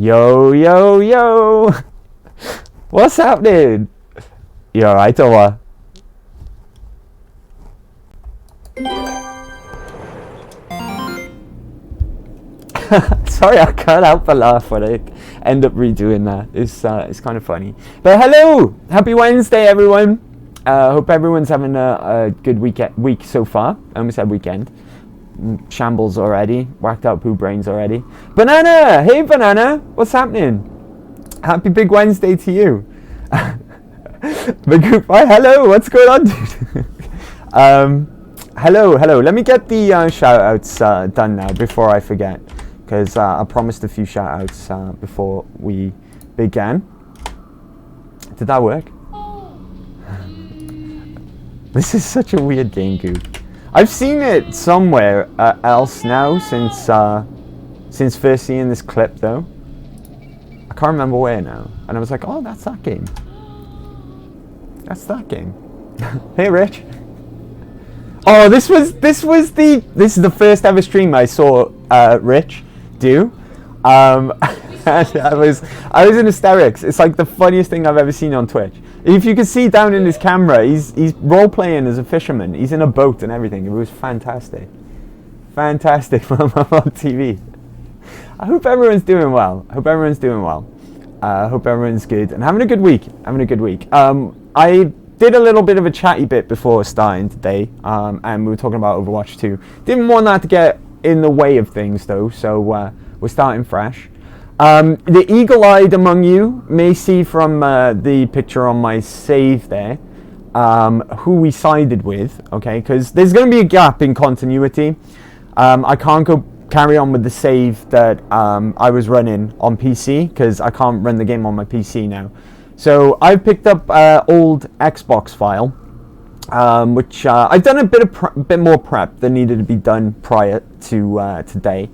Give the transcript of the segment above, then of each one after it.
Yo, yo, yo! What's happening? You alright or what? Sorry, I can't help but laugh when I end up redoing that. It's kind of funny. But hello! Happy Wednesday, everyone! Hope everyone's having a good week so far. I almost said weekend. Shambles already. Whacked out poo brains already. Banana! Hey, Banana! What's happening? Happy Big Wednesday to you. Hello! What's going on, dude? Hello. Let me get the shout-outs done now before I forget. Because I promised a few shout-outs before we began. Did that work? This is such a weird game, Goop. I've seen it somewhere else now since first seeing this clip, though. I can't remember where now. And I was like, oh, that's that game. That's that game. Hey, Rich. Oh, this is the first ever stream I saw Rich do. I was in hysterics. It's like the funniest thing I've ever seen on Twitch. If you can see down in his camera, he's role playing as a fisherman. He's in a boat and everything. It was fantastic on TV. I hope everyone's doing well. Hope everyone's good and having a good week. I did a little bit of a chatty bit before starting today, and we were talking about Overwatch 2. Didn't want that to get in the way of things, though, so we're starting fresh. The eagle-eyed among you may see from the picture on my save there who we sided with, okay? Because there's going to be a gap in continuity. I can't carry on with the save that I was running on PC because I can't run the game on my PC now. So I've picked up old Xbox file, which I've done a bit more prep than needed to be done prior to today.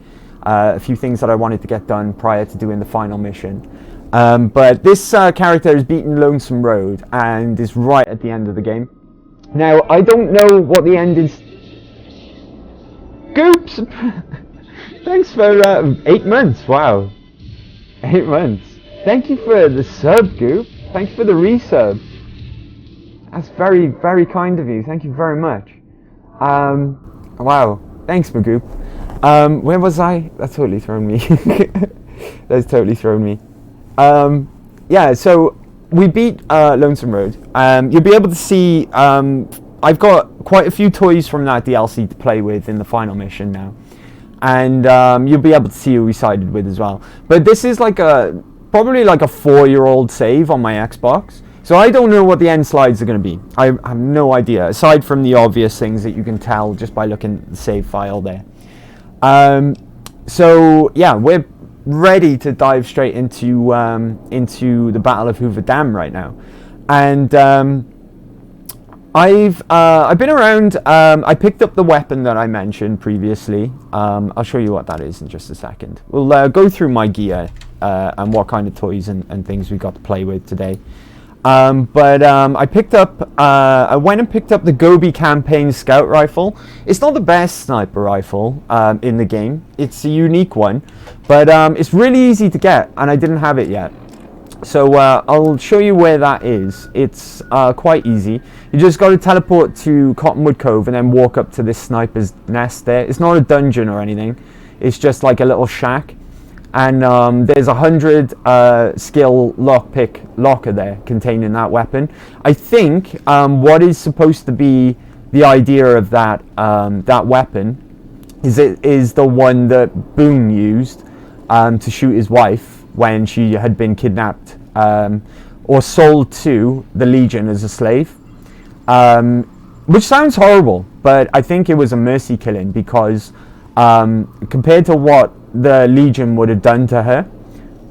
A few things that I wanted to get done prior to doing the final mission. But this character has beaten Lonesome Road and is right at the end of the game. Now, I don't know what the end is. Goops! Thanks for 8 months, wow. 8 months. Thank you for the sub, Goop. Thank you for the resub. That's very, very kind of you. Thank you very much. Wow. Thanks, Magoop. Where was I? That's totally thrown me. That's totally thrown me. Yeah, so we beat Lonesome Road. You'll be able to see I've got quite a few toys from that DLC to play with in the final mission now. And you'll be able to see who we sided with as well. But this is like probably like a 4-year-old save on my Xbox. So I don't know what the end slides are going to be. I have no idea, aside from the obvious things that you can tell just by looking at the save file there. So yeah, we're ready to dive straight into the Battle of Hoover Dam right now. And I've been around. I picked up the weapon that I mentioned previously. I'll show you what that is in just a second. We'll go through my gear and what kind of toys and things we got to play with today. But I went and picked up the Gobi campaign scout rifle. It's not the best sniper rifle in the game. It's a unique one, but it's really easy to get, and I didn't have it yet. So I'll show you where that is. It's quite easy. You just got to teleport to Cottonwood Cove and then walk up to this sniper's nest there. It's not a dungeon or anything. It's just like a little shack. And there's 100 skill lockpick locker there containing that weapon. I think what is supposed to be the idea of that weapon is the one that Boone used to shoot his wife when she had been kidnapped or sold to the Legion as a slave. Which sounds horrible, but I think it was a mercy killing because compared to what the Legion would have done to her,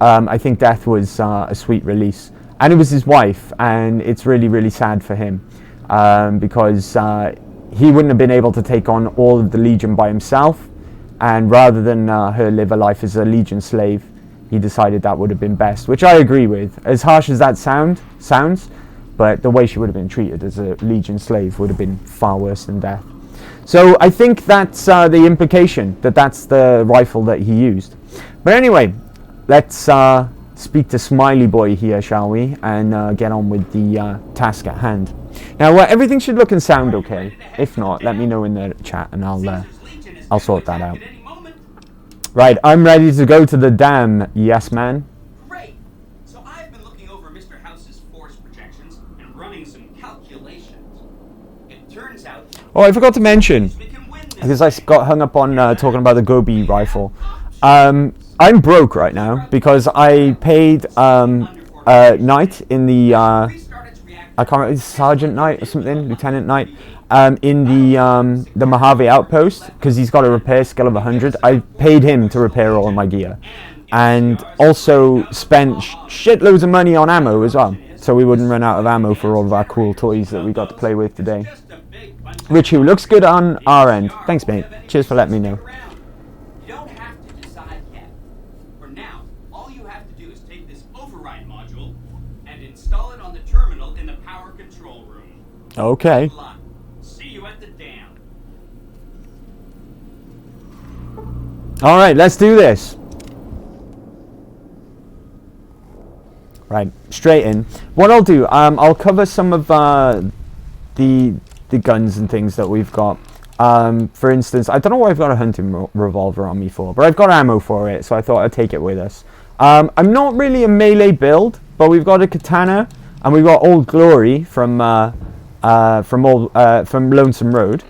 I think death was a sweet release. And it was his wife, and it's really, really sad for him because he wouldn't have been able to take on all of the Legion by himself, and rather than her live a life as a Legion slave, he decided that would have been best, which I agree with. As harsh as that sounds, but the way she would have been treated as a Legion slave would have been far worse than death. So I think that's the implication, that that's the rifle that he used. But anyway, let's speak to Smiley Boy here, shall we? And get on with the task at hand. Now, everything should look and sound okay. If not, let me know in the chat and I'll sort that out. Right, I'm ready to go to the dam. Yes, man. Great. So I've been looking over Mr. House's force projections and running some calculations. It turns out. Oh, I forgot to mention, because I got hung up on talking about the Gobi rifle. I'm broke right now because I paid Knight in the I can't remember, Sergeant Knight or something, Lieutenant Knight, in the Mojave outpost, because he's got a repair skill of 100. I paid him to repair all of my gear, and also spent shitloads of money on ammo as well, so we wouldn't run out of ammo for all of our cool toys that we got to play with today. Richu, looks good on our end. Thanks, mate. Cheers for letting me know. You don't have to decide yet. For now, all you have to do is take this override module and install it on the terminal in the power control room. Okay. Good luck. See you at the dam. All right, let's do this. Right, straight in. What I'll do, I'll cover some of the guns and things that we've got. For instance, I don't know why I've got a hunting revolver on me for, but I've got ammo for it, so I thought I'd take it with us. I'm not really a melee build, but we've got a katana, and we've got Old Glory from Lonesome Road.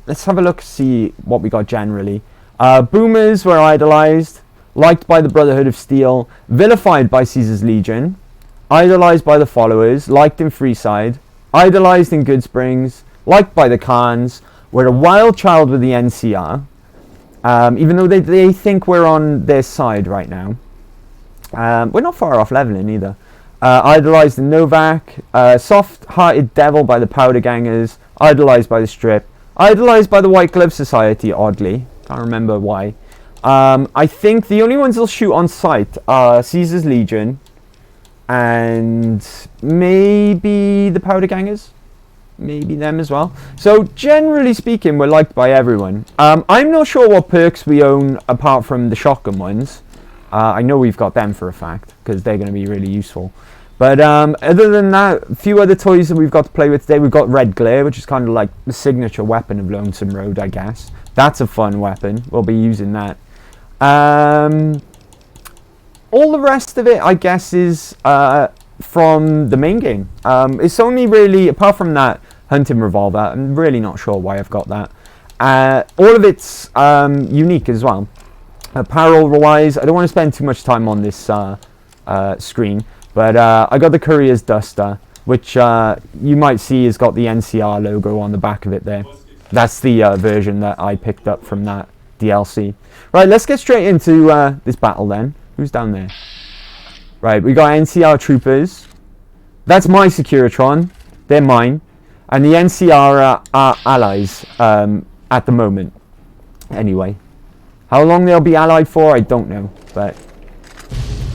Let's have a look, see what we got generally. Boomers were idolized, liked by the Brotherhood of Steel, vilified by Caesar's Legion, idolized by the followers, liked in Freeside, idolized in Goodsprings, liked by the Khans. We're a wild child with the NCR, even though they think we're on their side right now. We're not far off leveling either. Idolized in Novak, soft-hearted devil by the Powder Gangers, idolized by the Strip, idolized by the White Glove Society, oddly. Can't remember why. I think the only ones they'll shoot on sight are Caesar's Legion and maybe the Powder Gangers. Maybe them as well. So generally speaking, we're liked by everyone. I'm not sure what perks we own apart from the shotgun ones. I know we've got them for a fact because they're going to be really useful. But other than that, a few other toys that we've got to play with today. We've got Red Glare, which is kind of like the signature weapon of Lonesome Road, I guess. That's a fun weapon. We'll be using that. All the rest of it, I guess, is from the main game. It's only really, apart from that hunting revolver, I'm really not sure why I've got that. All of it's unique as well. Apparel-wise, I don't want to spend too much time on this screen, but I got the Courier's Duster, which you might see has got the NCR logo on the back of it there. That's the version that I picked up from that DLC. Right, let's get straight into this battle then. Who's down there? Right, we got NCR troopers. That's my Securitron. They're mine. And the NCR are allies at the moment. Anyway. How long they'll be allied for, I don't know. But...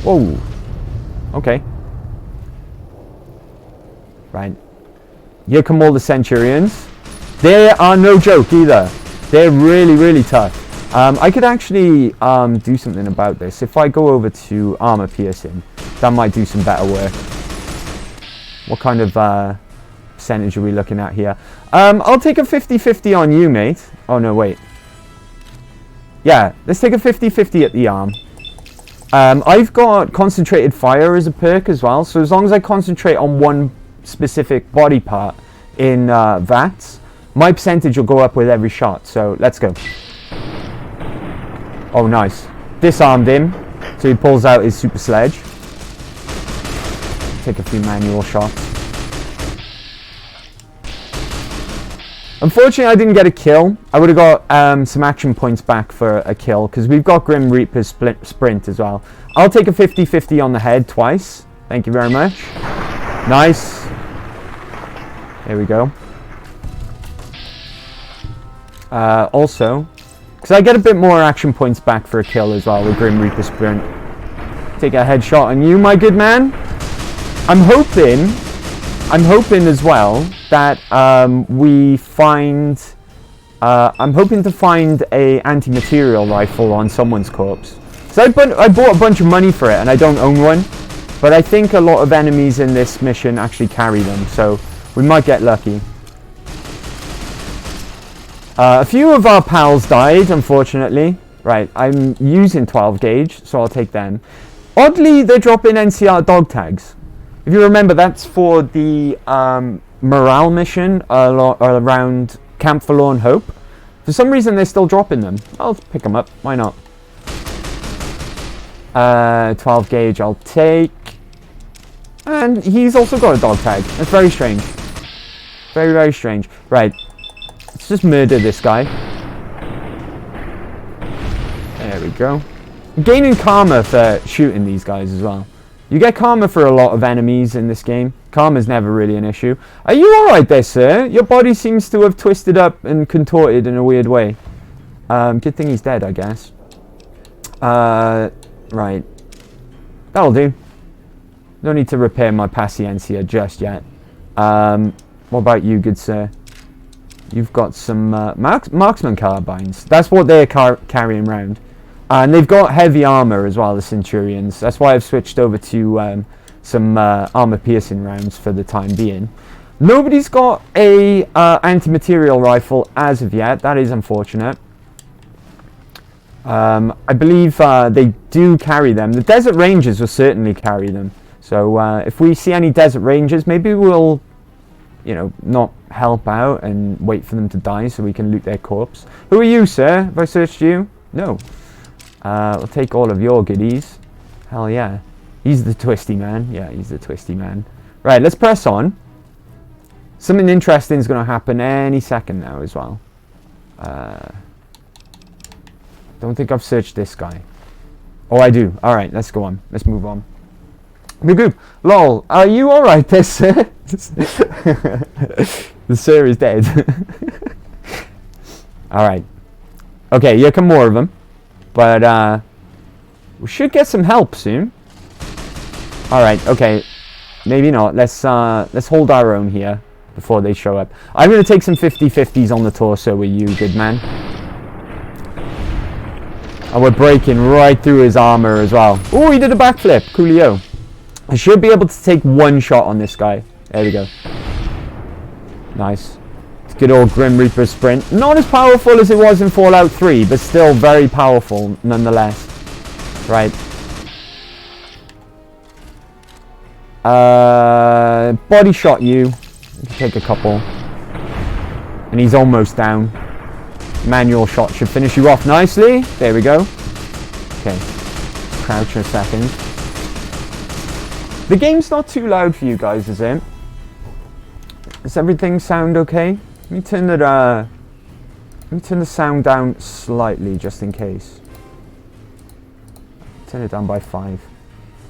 whoa. Okay. Right. Here come all the Centurions. They are no joke either. They're really, really tough. I could actually do something about this. If I go over to armor piercing, that might do some better work. What kind of percentage are we looking at here? I'll take a 50-50 on you, mate. Oh, no, wait. Yeah, let's take a 50-50 at the arm. I've got concentrated fire as a perk as well. So as long as I concentrate on one specific body part in VATS, my percentage will go up with every shot. So let's go. Oh, nice. Disarmed him, so he pulls out his super sledge. Take a few manual shots. Unfortunately, I didn't get a kill. I would have got some action points back for a kill, because we've got Grim Reaper's sprint as well. I'll take a 50-50 on the head twice. Thank you very much. Nice. There we go. Also... because I get a bit more action points back for a kill as well with Grim Reaper Sprint. Take a headshot on you, my good man. I'm hoping as well that we find... I'm hoping to find a anti-material rifle on someone's corpse. So I bought a bunch of money for it, and I don't own one. But I think a lot of enemies in this mission actually carry them, so we might get lucky. A few of our pals died, unfortunately. Right, I'm using 12 gauge, so I'll take them. Oddly, they're dropping NCR dog tags. If you remember, that's for the morale mission around Camp Forlorn Hope. For some reason, they're still dropping them. I'll pick them up. Why not? 12 gauge I'll take. And he's also got a dog tag. That's very strange. Very, very strange. Right. Let's just murder this guy. There we go. Gaining karma for shooting these guys as well. You get karma for a lot of enemies in this game. Karma's never really an issue. Are you alright there, sir? Your body seems to have twisted up and contorted in a weird way. Good thing he's dead, I guess. Right. That'll do. No need to repair my Paciencia just yet. What about you, good sir? You've got some marksman carbines. That's what they're carrying around. And they've got heavy armor as well, the Centurions. That's why I've switched over to some armor-piercing rounds for the time being. Nobody's got a anti-material rifle as of yet. That is unfortunate. I believe they do carry them. The Desert Rangers will certainly carry them. So if we see any Desert Rangers, maybe we'll, you know, not help out and wait for them to die so we can loot their corpse. Who are you, sir? Have I searched you? No. I'll take all of your goodies. Hell yeah. He's the twisty man. Yeah, he's the twisty man. Right, let's press on. Something interesting is going to happen any second now as well. Don't think I've searched this guy. Oh, I do. Alright, let's go on. Let's move on. Good. Lol, are you alright there, sir? The sir is dead. Alright. Okay, here come more of them. But, we should get some help soon. Alright, okay. Maybe not. Let's hold our own here before they show up. I'm going to take some 50-50s on the torso with you, good man. And we're breaking right through his armor as well. Oh, he did a backflip. Coolio. I should be able to take one shot on this guy. There we go. Nice. It's good old Grim Reaper sprint. Not as powerful as it was in Fallout 3, but still very powerful nonetheless. Right. Body shot you. You can take a couple. And he's almost down. Manual shot should finish you off nicely. There we go. Okay. Crouch for a second. The game's not too loud for you guys, is it? Does everything sound okay? Let me turn the sound down slightly just in case. Turn it down by 5.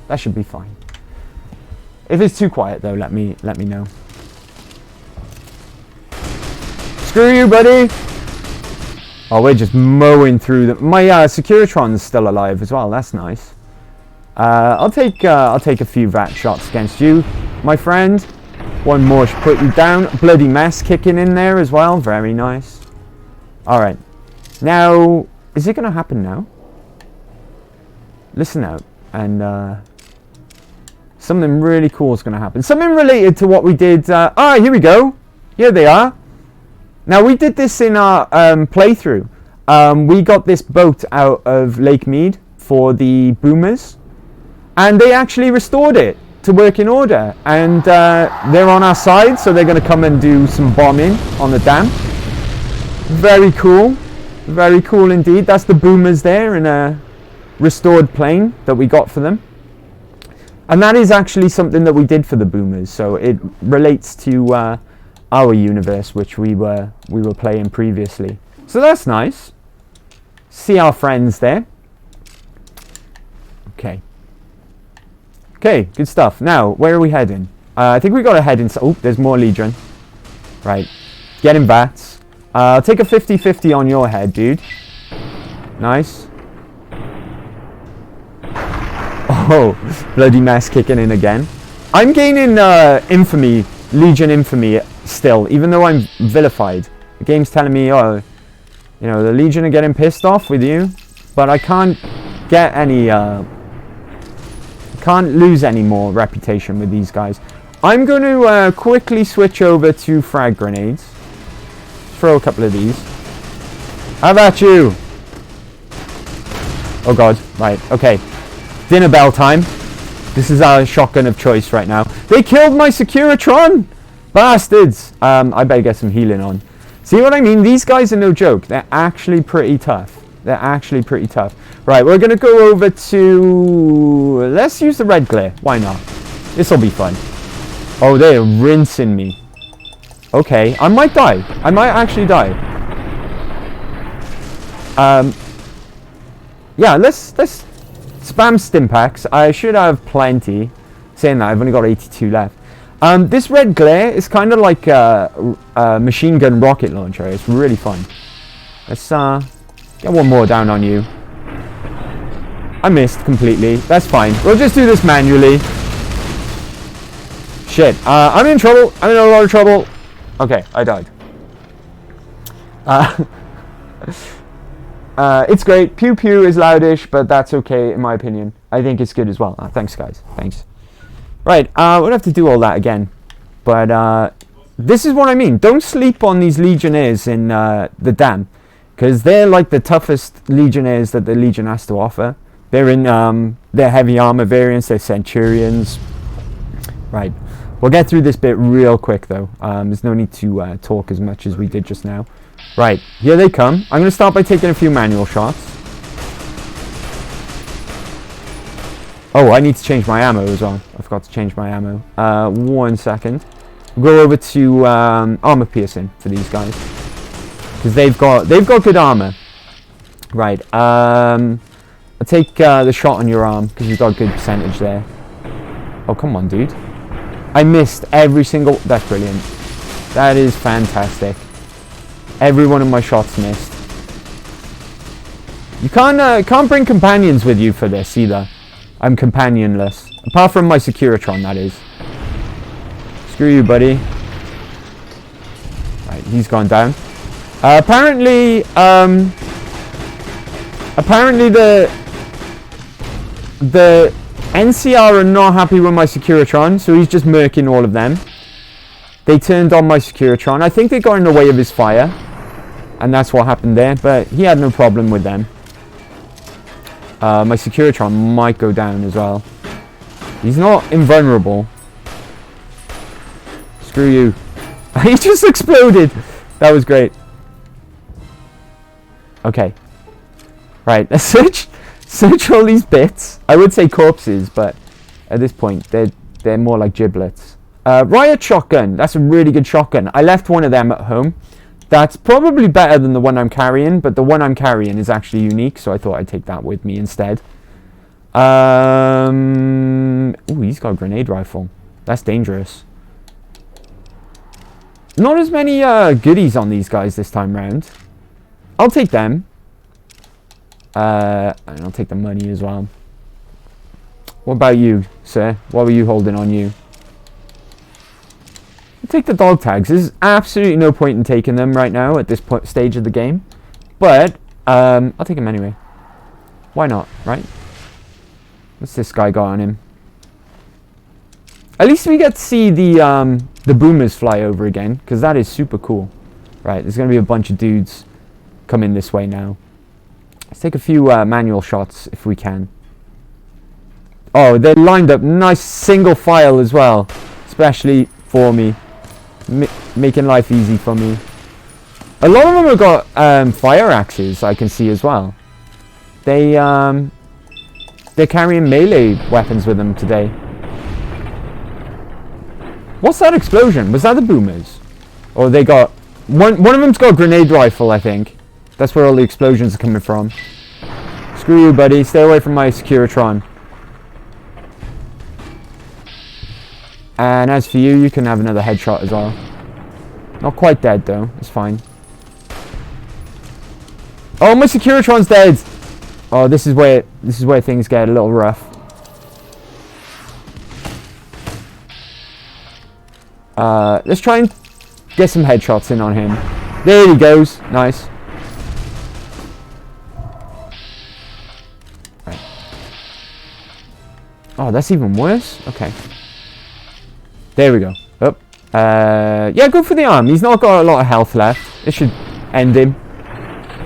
That should be fine. If it's too quiet though, let me know. Screw you, buddy! Oh, we're just mowing through them. My Securitron's still alive as well. That's nice. I'll take a few VAT shots against you, my friend. One more should put you down. Bloody mess kicking in there as well. Very nice. All right. Now, is it going to happen now? Listen out, and something really cool is going to happen. Something related to what we did. Here we go. Here they are. Now, we did this in our playthrough. We got this boat out of Lake Mead for the boomers. And they actually restored it to work in order. And they're on our side, so they're going to come and do some bombing on the dam. Very cool. Very cool indeed. That's the boomers there in a restored plane that we got for them. And that is actually something that we did for the boomers. So it relates to our universe, which we were playing previously. So that's nice. See our friends there. Okay. Okay, good stuff. Now, where are we heading? I think we got to head inside. Oh, there's more Legion. Right. Getting VATs. I'll take a 50-50 on your head, dude. Nice. Oh, bloody mess kicking in again. I'm gaining infamy, Legion infamy still, even though I'm vilified. The game's telling me, oh, you know, the Legion are getting pissed off with you, but I can't get any, can't lose any more reputation with these guys. I'm going to quickly switch over to frag grenades. Throw a couple of these. How about you? Oh god, right, okay. Dinner bell time. This is our shotgun of choice right now. They killed my Securitron! Bastards! I better get some healing on. See what I mean? These guys are no joke. They're actually pretty tough. They're actually pretty tough. Right, we're going to go over to... Let's use the red glare. Why not? This'll be fun. Oh, they're rinsing me. Okay, I might die. I might actually die. Yeah, let's spam stim packs. I should have plenty. Saying that, I've only got 82 left. This red glare is kind of like a machine gun rocket launcher. It's really fun. Let's get one more down on you. I missed completely. That's fine. We'll just do this manually. Shit. I'm in trouble. I'm in a lot of trouble. Okay, I died. It's great. Pew pew is loudish, but that's okay in my opinion. I think it's good as well. Thanks, guys. Thanks. Right, we'll have to do all that again. But this is what I mean. Don't sleep on these Legionnaires in the Dam. Because they're like the toughest Legionnaires that the Legion has to offer. They're in their heavy armor variants, they're Centurions. Right, we'll get through this bit real quick though. There's no need to talk as much as we did just now. Right, here they come. I'm going to start by taking a few manual shots. Oh, I need to change my ammo as well. I forgot to change my ammo. 1 second. We'll go over to armor piercing for these guys. Because they've got good armor. Right, I'll take the shot on your arm because you've got a good percentage there. Oh, come on, dude. I missed every single... That's brilliant. That is fantastic. Every one of my shots missed. You can't bring companions with you for this either. I'm companionless. Apart from my Securitron, that is. Screw you, buddy. Right, he's gone down. Apparently the NCR are not happy with my Securitron, so he's just murking all of them. They turned on my Securitron. I think they got in the way of his fire, and that's what happened there, but he had no problem with them. My Securitron might go down as well. He's not invulnerable. Screw you. He just exploded. That was great. Okay. Right, let's search all these bits. I would say corpses, but at this point, they're more like giblets. Riot shotgun. That's a really good shotgun. I left one of them at home. That's probably better than the one I'm carrying, but the one I'm carrying is actually unique, so I thought I'd take that with me instead. Ooh, he's got a grenade rifle. That's dangerous. Not as many goodies on these guys this time round. I'll take them. And I'll take the money as well. What about you, sir? What were you holding on you? I'll take the dog tags. There's absolutely no point in taking them right now at this stage of the game. But, I'll take them anyway. Why not, right? What's this guy got on him? At least we get to see the boomers fly over again, because that is super cool. Right, there's going to be a bunch of dudes coming this way now. Let's take a few manual shots if we can. Oh, they're lined up nice single file as well, especially for me, making life easy for me. A lot of them have got fire axes, I can see as well. They're carrying melee weapons with them today. What's that explosion? Was that the boomers? Or they got... One of them's got a grenade rifle, I think. That's where all the explosions are coming from. Screw you, buddy. Stay away from my Securitron. And as for you, you can have another headshot as well. Not quite dead, though. It's fine. Oh, my Securitron's dead! Oh, this is where things get a little rough. Let's try and get some headshots in on him. There he goes. Nice. Right. Oh, that's even worse. Okay. There we go. Oh. Yeah, go for the arm. He's not got a lot of health left. This should end him.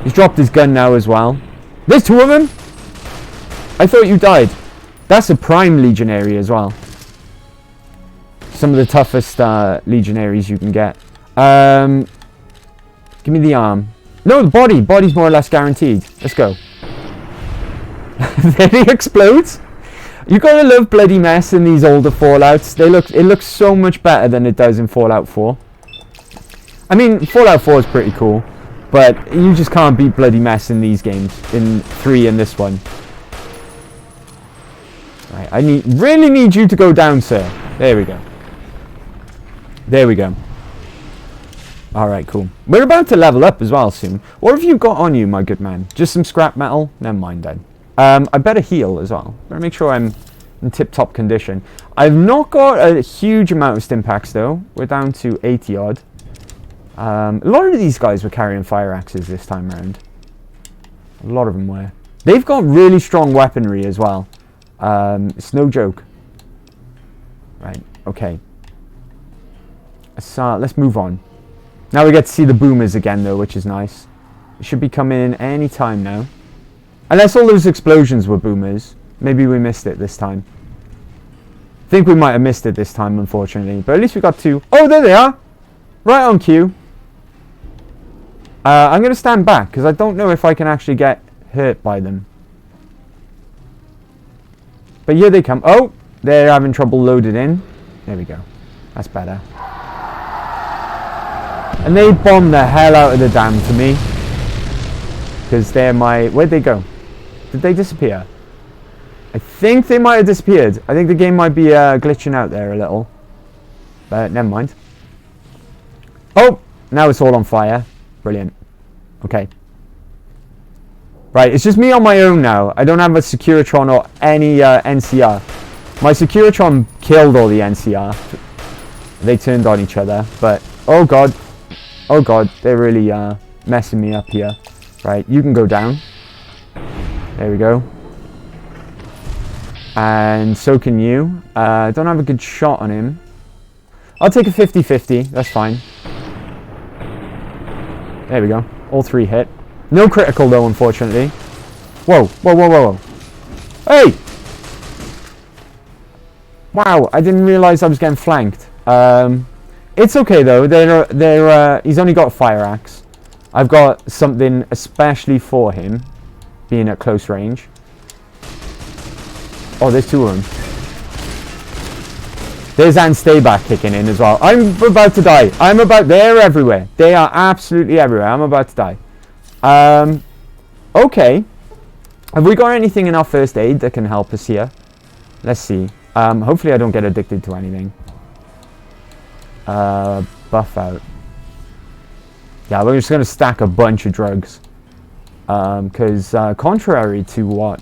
He's dropped his gun now as well. There's two of them. I thought you died. That's a prime legionary as well. Some of the toughest legionaries you can get. Give me the arm. No, the body. Body's more or less guaranteed. Let's go. Then he explodes. You gotta love bloody mess in these older Fallouts. It looks so much better than it does in Fallout 4. I mean, Fallout 4 is pretty cool, but you just can't beat bloody mess in these games. In 3 and this one. Right, I really need you to go down, sir. There we go. There we go. Alright, cool. We're about to level up as well soon. What have you got on you, my good man? Just some scrap metal? Never mind then. I better heal as well. Better make sure I'm in tip-top condition. I've not got a huge amount of stimpaks though. We're down to 80 odd. A lot of these guys were carrying fire axes this time around. A lot of them were. They've got really strong weaponry as well. It's no joke. Right, okay. Let's move on. Now we get to see the boomers again though, which is nice. It should be coming in any time now. Unless all those explosions were boomers. Maybe we missed it this time. I think we might have missed it this time, unfortunately. But at least we got two. Oh, there they are! Right on cue. I'm going to stand back, because I don't know if I can actually get hurt by them. But here they come. Oh! They're having trouble loading in. There we go. That's better. And they bombed the hell out of the dam to me. Because they're my... Where'd they go? Did they disappear? I think they might have disappeared. I think the game might be glitching out there a little. But never mind. Oh! Now it's all on fire. Brilliant. Okay. Right, it's just me on my own now. I don't have a Securitron or any NCR. My Securitron killed all the NCR. They turned on each other. But, oh god. Oh god, they're really messing me up here. Right, you can go down. There we go. And so can you. I don't have a good shot on him. I'll take a 50-50, that's fine. There we go, all three hit. No critical though, unfortunately. Whoa, whoa, whoa, whoa, whoa. Hey! Wow, I didn't realise I was getting flanked. It's okay though, he's only got a fire axe. I've got something especially for him, being at close range. Oh, there's two of them. There's Ann Stayback kicking in as well. I'm about to die. They're everywhere. They are absolutely everywhere. I'm about to die. Okay. Have we got anything in our first aid that can help us here? Let's see. Hopefully I don't get addicted to anything. Buff out. Yeah, we're just going to stack a bunch of drugs. Because contrary to what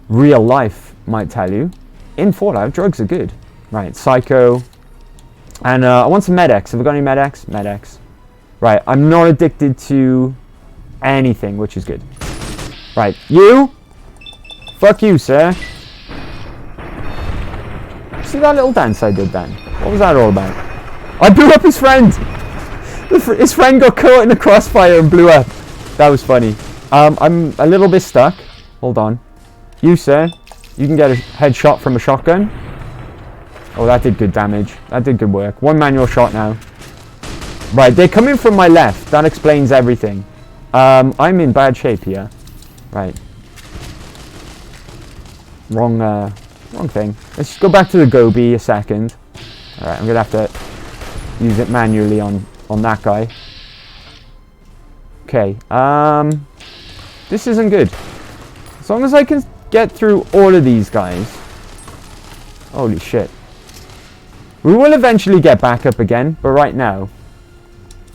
real life might tell you, in Fallout, drugs are good. Right, Psycho. And I want some Med-X. Have we got any Med-X? Med-X. Right, I'm not addicted to anything, which is good. Right, you? Fuck you, sir. See that little dance I did then? What was that all about? I blew up his friend! His friend got caught in the crossfire and blew up. That was funny. I'm a little bit stuck. Hold on. You, sir. You can get a headshot from a shotgun. Oh, that did good damage. That did good work. One manual shot now. Right, they're coming from my left. That explains everything. I'm in bad shape here. Right. Wrong thing. Let's just go back to the Gobi a second. Alright, I'm going to have to use it manually on that guy. Okay. This isn't good. As long as I can get through all of these guys. Holy shit. We will eventually get back up again, but right now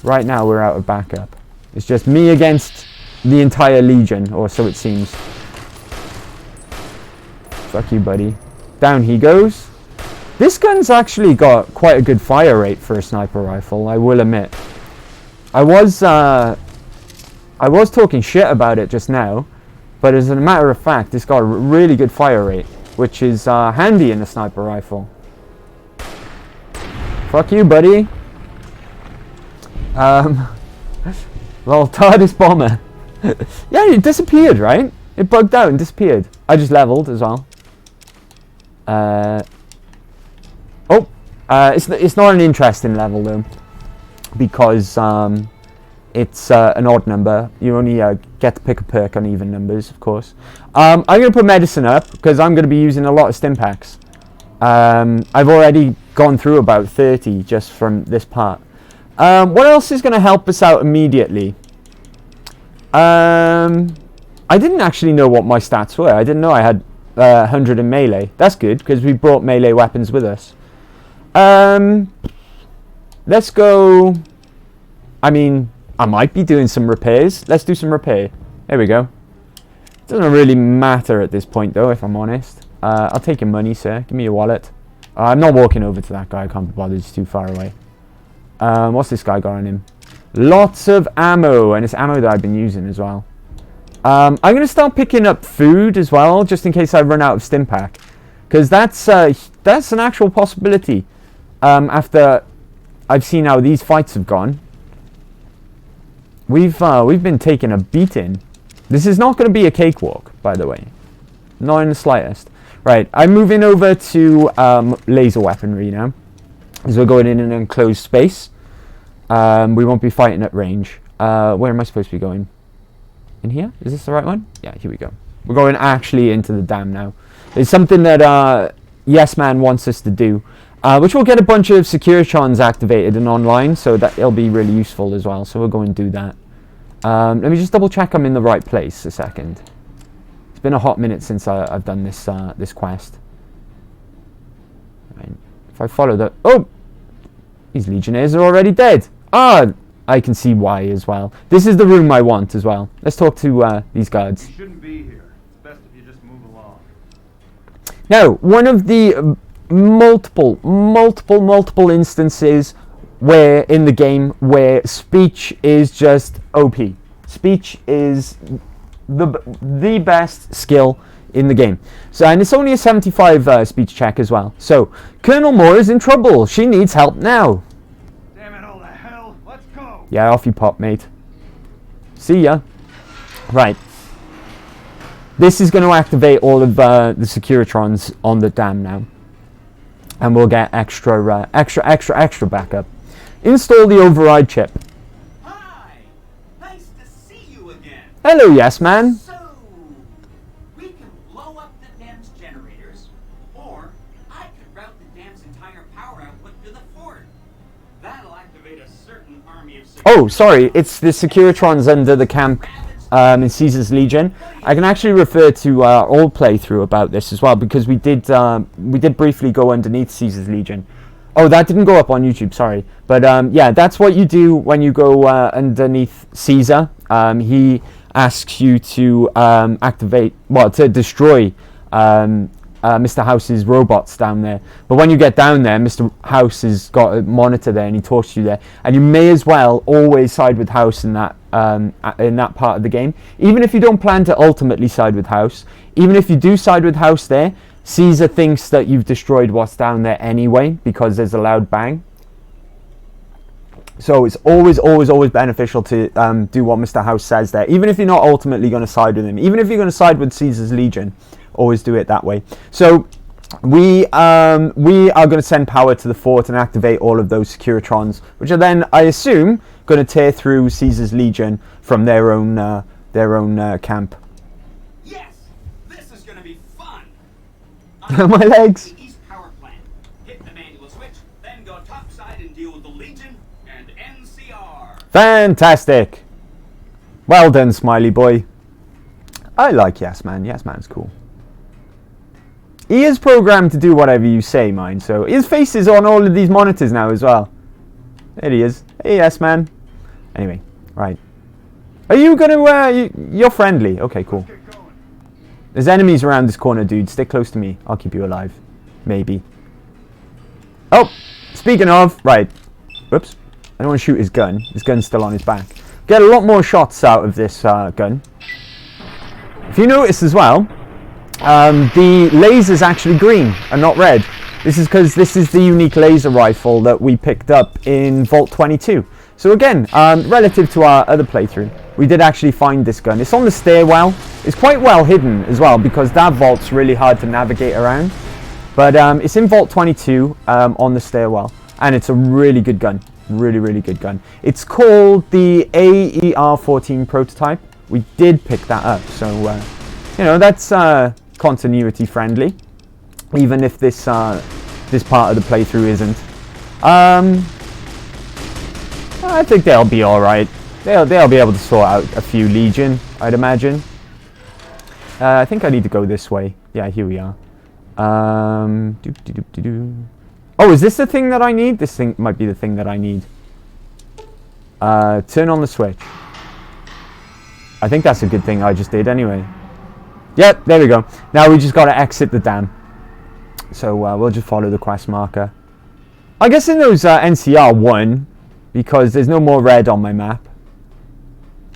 we're out of backup. It's just me against the entire Legion, or so it seems. Fuck you, buddy. Down he goes. This gun's actually got quite a good fire rate for a sniper rifle, I will admit. I was talking shit about it just now, but as a matter of fact, it's got a really good fire rate, which is handy in a sniper rifle. Fuck you, buddy. Well, TARDIS bomber. Yeah, it disappeared, right? It bugged out and disappeared. I just leveled as well. It's not an interesting level though, because it's an odd number. You only get to pick a perk on even numbers, of course. I'm going to put medicine up because I'm going to be using a lot of stim packs. I've already gone through about 30 just from this part. What else is going to help us out immediately? I didn't actually know what my stats were. I didn't know I had 100 in melee. That's good because we brought melee weapons with us. Let's go. I mean, I might be doing some repairs. Let's do some repair. There we go. Doesn't really matter at this point though, if I'm honest. I'll take your money, sir. Give me your wallet. I'm not walking over to that guy. I can't be bothered. He's too far away. What's this guy got on him? Lots of ammo, and it's ammo that I've been using as well. I'm going to start picking up food as well, just in case I run out of stim pack. Because that's an actual possibility. After I've seen how these fights have gone. We've been taking a beating. This is not going to be a cakewalk, by the way. Not in the slightest. Right, I'm moving over to laser weaponry now. As we're going in an enclosed space. We won't be fighting at range. Where am I supposed to be going? In here? Is this the right one? Yeah, here we go. We're going actually into the dam now. It's something that Yes Man wants us to do. Which will get a bunch of Securitrons activated and online, so that it'll be really useful as well. So we'll go and do that. Let me just double check I'm in the right place a second. It's been a hot minute since I've done this this quest. Right. If I follow the... Oh! These Legionnaires are already dead. Ah! I can see why as well. This is the room I want as well. Let's talk to these guards. You shouldn't be here. It's best if you just move along. Now, one of the multiple instances where in the game where speech is just OP. Speech is the best skill in the game. So, and it's only a 75 speech check as well. So, Colonel Moore is in trouble. She needs help now. Damn it all to hell. Let's go. Yeah, off you pop, mate. See ya. Right. This is going to activate all of the Securitrons on the dam now. And we'll get extra backup. Install the override chip. Hi! Nice to see you again. Hello, Yes Man. So, we can blow up the dam's generators, or I could route the dam's entire power output to the fort. That'll activate a certain army of... Oh, sorry. It's the Securitrons under the camp in Caesar's Legion. I can actually refer to all playthrough about this as well, because we did briefly go underneath Caesar's Legion. Oh, that didn't go up on YouTube, sorry. But yeah, that's what you do when you go underneath Caesar. He asks you to to destroy Mr. House's robots down there. But when you get down there, Mr. House has got a monitor there and he talks to you there. And you may as well always side with House in that part of the game. Even if you don't plan to ultimately side with House, even if you do side with House there, Caesar thinks that you've destroyed what's down there anyway, because there's a loud bang. So it's always beneficial to do what Mr. House says there, even if you're not ultimately going to side with him. Even if you're going to side with Caesar's Legion, always do it that way. So we are going to send power to the fort and activate all of those Securitrons, which are then, I assume, going to tear through Caesar's Legion from their own camp. Yes! This is gonna be fun! My legs! The east power plant. Hit the manual switch, then go topside and deal with the Legion and NCR. Fantastic! Well done, Smiley Boy. I like Yes Man. Yes Man's cool. He is programmed to do whatever you say, mine, so his face is on all of these monitors now as well. There he is. Hey, Yes Man. Anyway, right. Are you gonna, you're friendly. Okay, cool. There's enemies around this corner, dude. Stick close to me. I'll keep you alive. Maybe. Oh, speaking of, right. Whoops. I don't want to shoot his gun. His gun's still on his back. Get a lot more shots out of this gun. If you notice as well, the laser's actually green and not red. This is because this is the unique laser rifle that we picked up in Vault 22. So again, relative to our other playthrough, we did actually find this gun. It's on the stairwell. It's quite well hidden as well because that vault's really hard to navigate around. But it's in Vault 22 on the stairwell, and it's a really good gun. Really, really good gun. It's called the AER-14 prototype. We did pick that up, so you know, that's continuity friendly, even if this this part of the playthrough isn't. I think they'll be all right. They'll be able to sort out a few Legion, I'd imagine. I think I need to go this way. Yeah, here we are. Oh, is this the thing that I need? This thing might be the thing that I need. Turn on the switch. I think that's a good thing I just did anyway. Yep, there we go. Now we just got to exit the dam. So we'll just follow the quest marker. I guess in those NCR 1, because there's no more red on my map.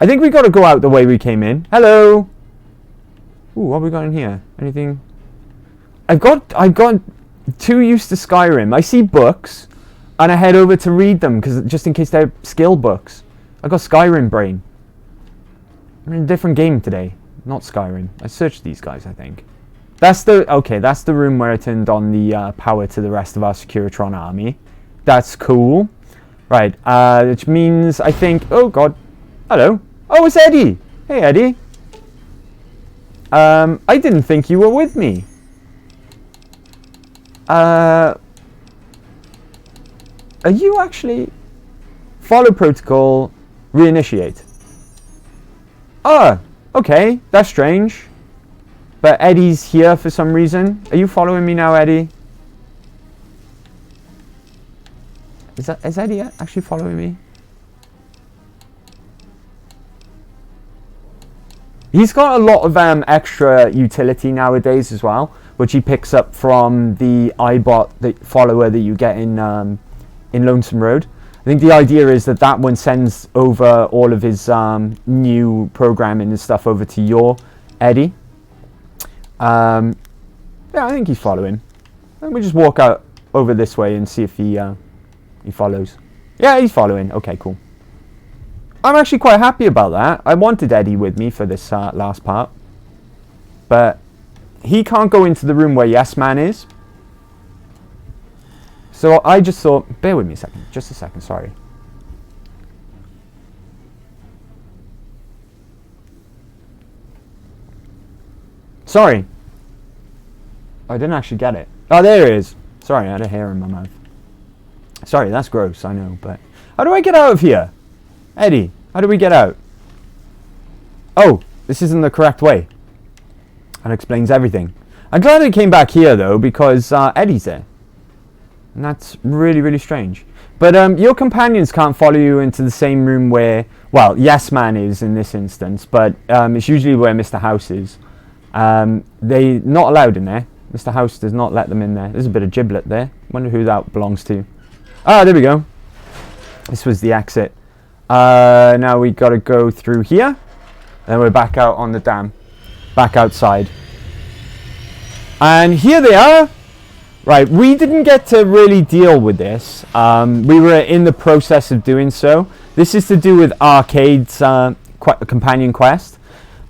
I think we got to go out the way we came in. Hello. Ooh, what have we got in here? Anything? I got too used to Skyrim. I see books, and I head over to read them because just in case they're skill books. I got Skyrim brain. I'm in a different game today, not Skyrim. I searched these guys, I think. That's the room where I turned on the power to the rest of our Securitron army. That's cool. Right, which means I think. Oh God, hello. Oh, it's Eddie. Hey, Eddie. I didn't think you were with me. Are you actually... Follow protocol, reinitiate. Oh, okay, that's strange. But Eddie's here for some reason. Are you following me now, Eddie? Is Eddie actually following me? He's got a lot of extra utility nowadays as well, which he picks up from the iBot, the follower that you get in Lonesome Road. I think the idea is that one sends over all of his new programming and stuff over to your Eddie. Yeah, I think he's following. Let me just walk out over this way and see if he follows. Yeah, he's following. Okay, cool. I'm actually quite happy about that. I wanted Eddie with me for this last part. But he can't go into the room where Yes Man is. So I just thought, bear with me a second. Just a second, sorry. Sorry. I didn't actually get it. Oh, there it is. Sorry, I had a hair in my mouth. Sorry, that's gross, I know, but... How do I get out of here? Eddie, how do we get out? Oh, this isn't the correct way. That explains everything. I'm glad I came back here, though, because Eddie's there. And that's really, really strange. But your companions can't follow you into the same room where... Well, Yes Man is in this instance, but it's usually where Mr. House is. They're not allowed in there. Mr. House does not let them in there. There's a bit of giblet there. Wonder who that belongs to. Ah, there we go. This was the exit. Now we got to go through here. Then we're back out on the dam. Back outside. And here they are. Right, we didn't get to really deal with this. We were in the process of doing so. This is to do with Arcade's companion quest.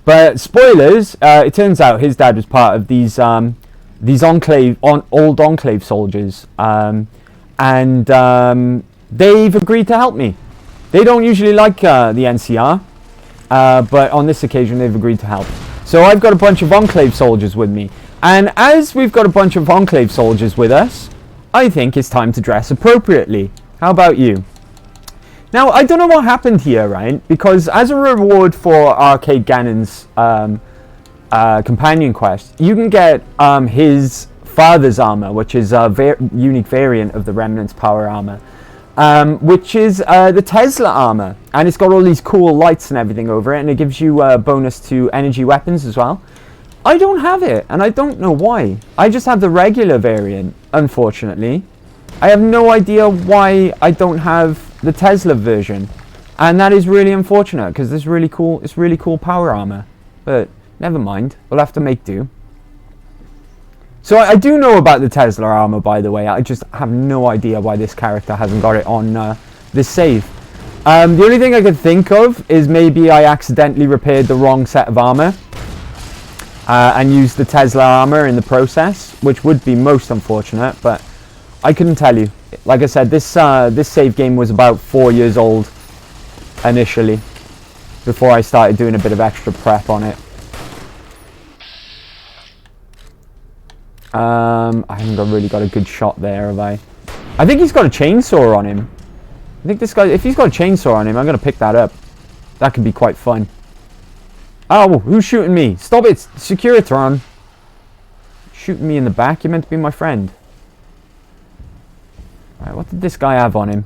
But spoilers, it turns out his dad was part of these old Enclave soldiers. And they've agreed to help me. They don't usually like the NCR, but on this occasion they've agreed to help. So I've got a bunch of Enclave soldiers with me. And as we've got a bunch of Enclave soldiers with us, I think it's time to dress appropriately. How about you? Now, I don't know what happened here, right? Because as a reward for Arcade Ganon's companion quest, you can get his father's armor, which is a unique variant of the Remnant's power armor, which is the Tesla armor. And it's got all these cool lights and everything over it, and it gives you a bonus to energy weapons as well. I don't have it, and I don't know why. I just have the regular variant, unfortunately. I have no idea why I don't have the Tesla version. And that is really unfortunate, because it's really cool power armor. But never mind, we'll have to make do. So I do know about the Tesla armor, by the way. I just have no idea why this character hasn't got it on this save. The only thing I could think of is maybe I accidentally repaired the wrong set of armor and used the Tesla armor in the process, which would be most unfortunate, but I couldn't tell you. Like I said, this save game was about 4 years old initially, before I started doing a bit of extra prep on it. I haven't really got a good shot there, have I? I think he's got a chainsaw on him. I think this guy, if he's got a chainsaw on him, I'm going to pick that up. That could be quite fun. Oh, who's shooting me? Stop it, Securitron. Shooting me in the back? You're meant to be my friend. Right, what did this guy have on him?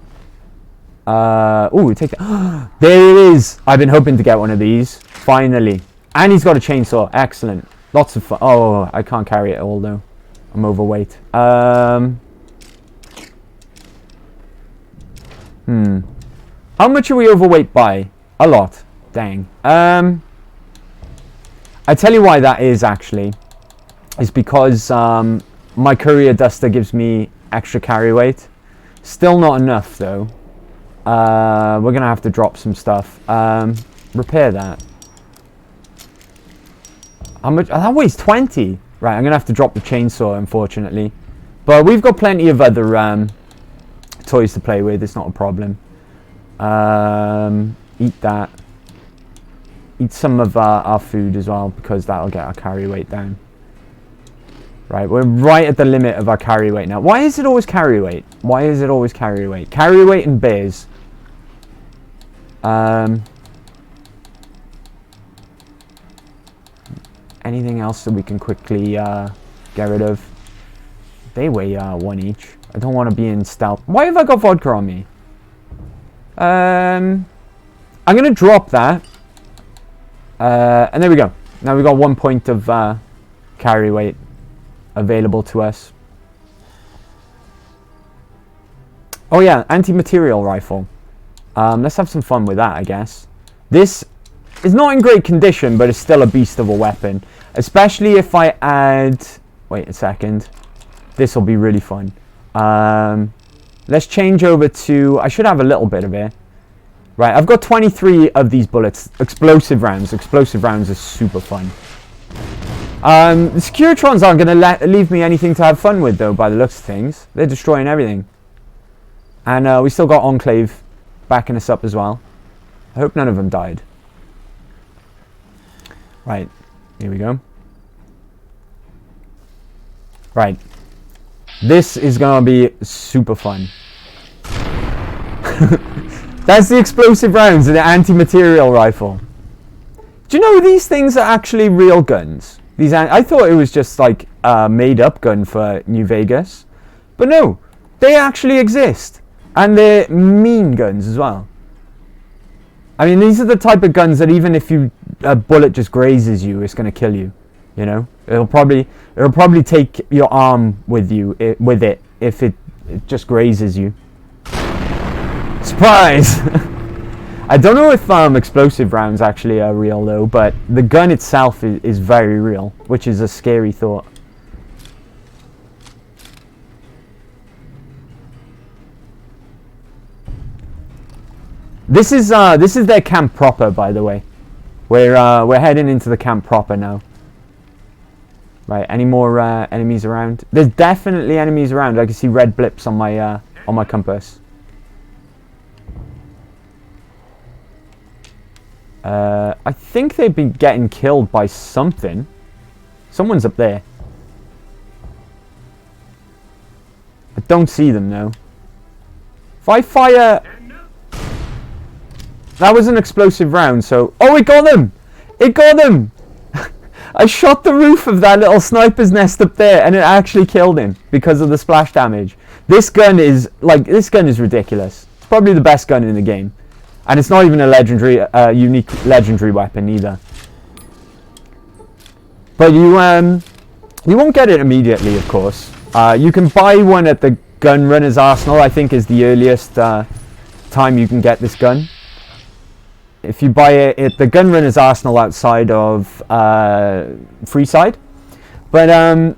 Oh, take that. There it is. I've been hoping to get one of these. Finally. And he's got a chainsaw. Excellent. Lots of fun. Oh, I can't carry it all though. I'm overweight. How much are we overweight by? A lot. Dang. I tell you why that is actually. Is because my courier duster gives me extra carry weight. Still not enough though. We're gonna have to drop some stuff. Repair that. How much? Oh, that weighs 20. Right, I'm gonna have to drop the chainsaw, unfortunately. But we've got plenty of other toys to play with. It's not a problem. Eat that. Eat some of our food as well, because that'll get our carry weight down. Right, we're right at the limit of our carry weight now. Why is it always carry weight? Why is it always carry weight? Carry weight and bears. Anything else that we can quickly get rid of? They weigh 1 each. I don't want to be in stealth. Why have I got vodka on me? I'm going to drop that. And there we go. Now we've got 1 point of carry weight available to us. Oh yeah, anti-material rifle. Let's have some fun with that, I guess. This is not in great condition, but it's still a beast of a weapon. Especially if I add... Wait a second. This will be really fun. Let's change over to... I should have a little bit of it. Right, I've got 23 of these bullets. Explosive rounds. Explosive rounds are super fun. The Securitrons aren't going to leave me anything to have fun with, though, by the looks of things. They're destroying everything. And we still got Enclave backing us up as well. I hope none of them died. Right, here we go. Right. This is going to be super fun. That's the explosive rounds and the anti-material rifle. Do you know these things are actually real guns? I thought it was just like a made-up gun for New Vegas. But no, they actually exist. And they're mean guns as well. I mean, these are the type of guns that even if a bullet just grazes you, it's going to kill you. You know, it'll probably take your arm with it if it just grazes you. Surprise! I don't know if explosive rounds actually are real though, but the gun itself is very real, which is a scary thought. This is their camp proper, by the way. We're heading into the camp proper now. Right, any more enemies around? There's definitely enemies around. I can see red blips on my compass. I think they've been getting killed by something. Someone's up there. I don't see them though. If I fire... That was an explosive round, so... Oh, it got them! It got them! I shot the roof of that little sniper's nest up there, and it actually killed him because of the splash damage. This gun is ridiculous. It's probably the best gun in the game. And it's not even a legendary, unique legendary weapon either. But you won't get it immediately, of course. You can buy one at the Gun Runner's Arsenal, I think is the earliest time you can get this gun. If you buy it at the Gun Runner's Arsenal outside of Freeside. But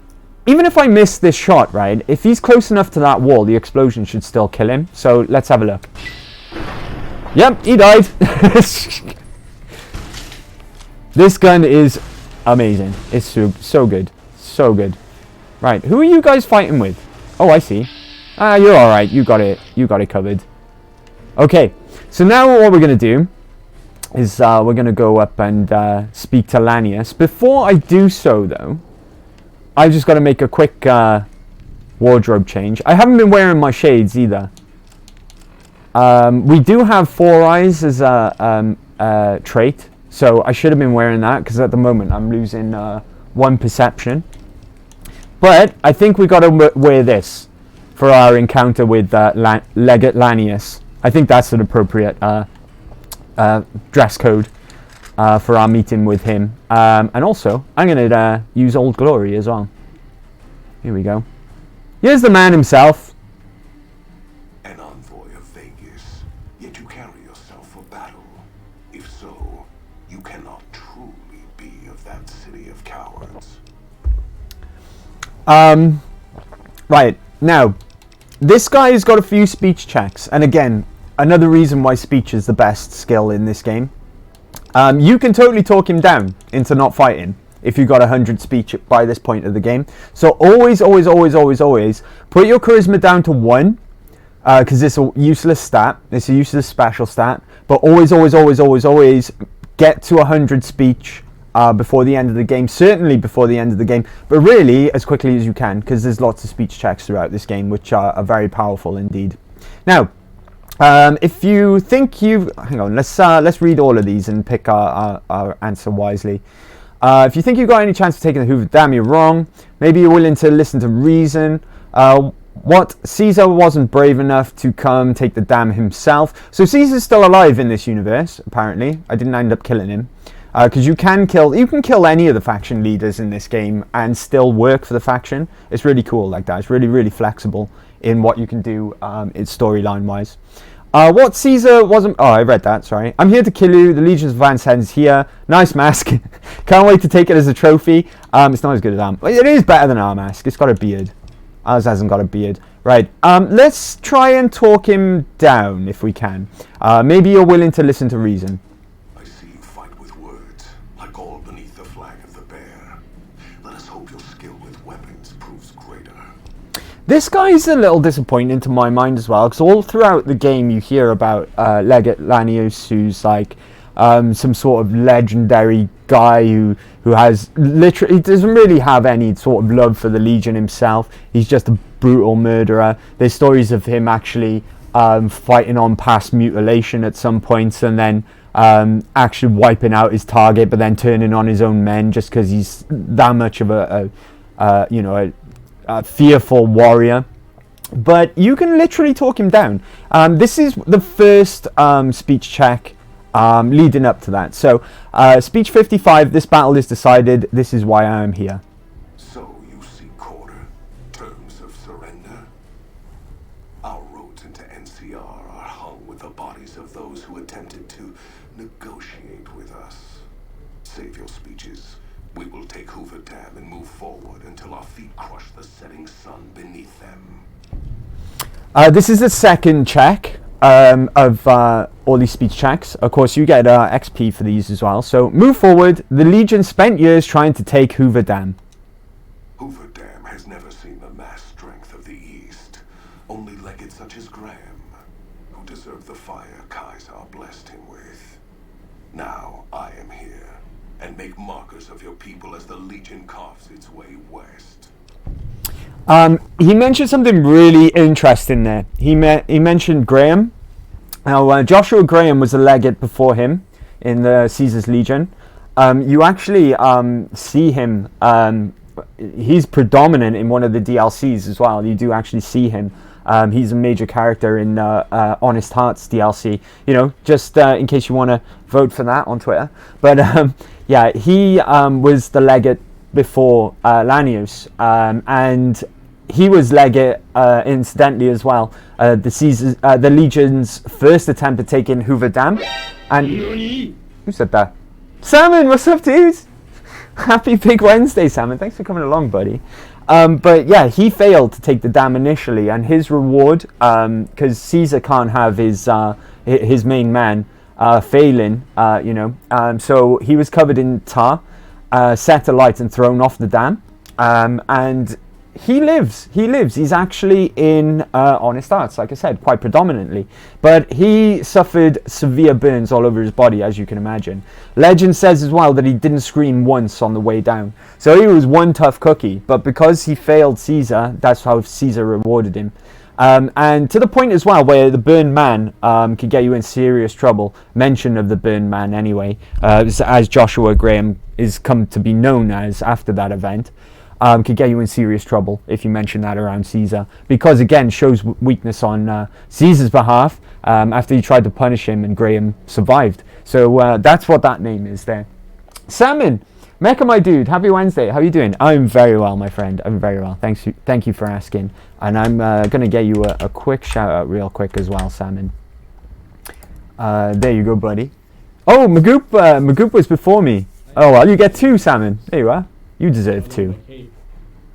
even if I miss this shot, right, if he's close enough to that wall, the explosion should still kill him. So let's have a look. Yep, he died. This gun is amazing. It's so good. So good. Right, who are you guys fighting with? Oh, I see. Ah, you're alright. You got it. You got it covered. Okay, so now what we're going to do is we're going to go up and speak to Lanius. Before I do so, though, I've just got to make a quick wardrobe change. I haven't been wearing my shades either. We do have 4 eyes as a trait, so I should have been wearing that because at the moment I'm losing 1 perception. But I think we got to wear this for our encounter with Legate Lanius. I think that's an appropriate dress code for our meeting with him. And also, I'm going to use Old Glory as well. Here we go. Here's the man himself. An envoy of Vegas, yet you carry yourself for battle. If so, you cannot truly be of that city of cowards. Right, now, this guy's got a few speech checks, and again, another reason why speech is the best skill in this game. You can totally talk him down into not fighting if you got 100 speech by this point of the game. So always put your charisma down to 1, because it's a useless stat. It's a useless special stat. But always get to 100 speech before the end of the game. Certainly before the end of the game, but really as quickly as you can, because there's lots of speech checks throughout this game which are very powerful indeed. Now, if you think hang on, let's read all of these and pick our answer wisely. If you think you've got any chance of taking the Hoover Dam, you're wrong. Maybe you're willing to listen to reason. What? Caesar wasn't brave enough to come take the dam himself. So Caesar's still alive in this universe, apparently. I didn't end up killing him. Because you can kill any of the faction leaders in this game and still work for the faction. It's really cool like that. It's really flexible in what you can do it's storyline wise. What Caesar wasn't... Oh, I read that, sorry. I'm here to kill you. The Legions of Vincennes here. Nice mask. Can't wait to take it as a trophy. It's not as good as Arm. It is better than our mask. It's got a beard. Ours hasn't got a beard. Right. Let's try and talk him down if we can. Maybe you're willing to listen to reason. I see you fight with words, like all beneath the flag of the bear. Let us hope your skill with weapons proves greater. This guy's a little disappointing to my mind as well, because all throughout the game you hear about Legate Lanius, who's like some sort of legendary guy who has literally, he doesn't really have any sort of love for the Legion himself. He's just a brutal murderer. There's stories of him actually fighting on past mutilation at some points, and then actually wiping out his target, but then turning on his own men just because he's that much of a fearful warrior. But you can literally talk him down. This is the first speech check leading up to that. So speech 55, this battle is decided, this is why I am here. So you seek order, terms of surrender. Our roads into NCR are hung with the bodies of those who attempted to negotiate with us. Save your speeches. We will take Hoover Dam and move forward until our feet crush the setting sun beneath them. This is the second check of all these speech checks. Of course, you get XP for these as well. So, move forward. The Legion spent years trying to take Hoover Dam. Hoover Dam has never seen the mass strength of the East. Only legates such as Graham, who deserve the fire Kaiser blessed him with. Now, I am here, and make markers of your people as the Legion carves its way west. He mentioned something really interesting there. He mentioned Graham. Now, Joshua Graham was a legate before him in the Caesar's Legion. You actually see him. He's predominant in one of the DLCs as well. You do actually see him. He's a major character in Honest Hearts DLC. You know, just in case you want to vote for that on Twitter. But yeah, he was the legate before Lanius, and he was legate incidentally as well. The Legion's first attempt at taking Hoover Dam. And who said that? Salmon, what's up, dude? Happy Big Wednesday, Salmon. Thanks for coming along, buddy. But yeah, he failed to take the dam initially, and his reward, because Caesar can't have his main man failing, so he was covered in tar, set alight and thrown off the dam, and he lives. He's actually in Honest Arts, like I said, quite predominantly. But he suffered severe burns all over his body, as you can imagine. Legend says as well that he didn't scream once on the way down. So he was one tough cookie. But because he failed Caesar, that's how Caesar rewarded him. And to the point as well where the burned man could get you in serious trouble. Mention of the burned man anyway, as Joshua Graham is come to be known as after that event. Could get you in serious trouble if you mention that around Caesar, because again shows weakness on Caesar's behalf after he tried to punish him and Graham survived. So that's what that name is there. Salmon, Mecca, my dude, happy Wednesday. How are you doing? I'm very well, my friend. I'm very well. Thank you for asking. And I'm gonna get you a quick shout out real quick as well, Salmon. There you go, buddy. Oh, Magoop was before me. Oh well, you get 2, Salmon. There you are. You deserve 2.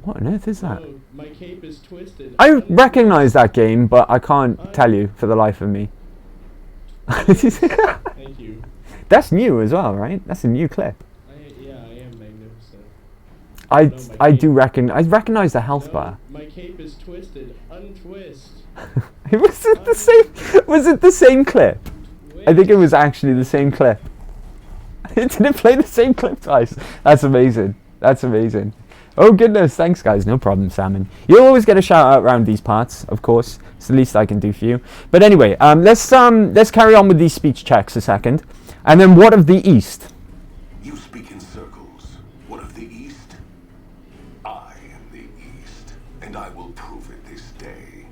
What on earth is that? Oh, my cape is twisted. I recognize that game, but I can't tell you for the life of me. Thank you. That's new as well, right? That's a new clip. Yeah, I am magnificent. I recognize the health bar. My cape is twisted. Untwist. Was it the same clip? I think it was actually the same clip. Did it play the same clip twice? That's amazing. That's amazing. Oh goodness, thanks guys, no problem, Salmon. You'll always get a shout out around these parts, of course. It's the least I can do for you. But anyway, let's carry on with these speech checks a second. And then what of the East? You speak in circles. What of the East? I am the East, and I will prove it this day.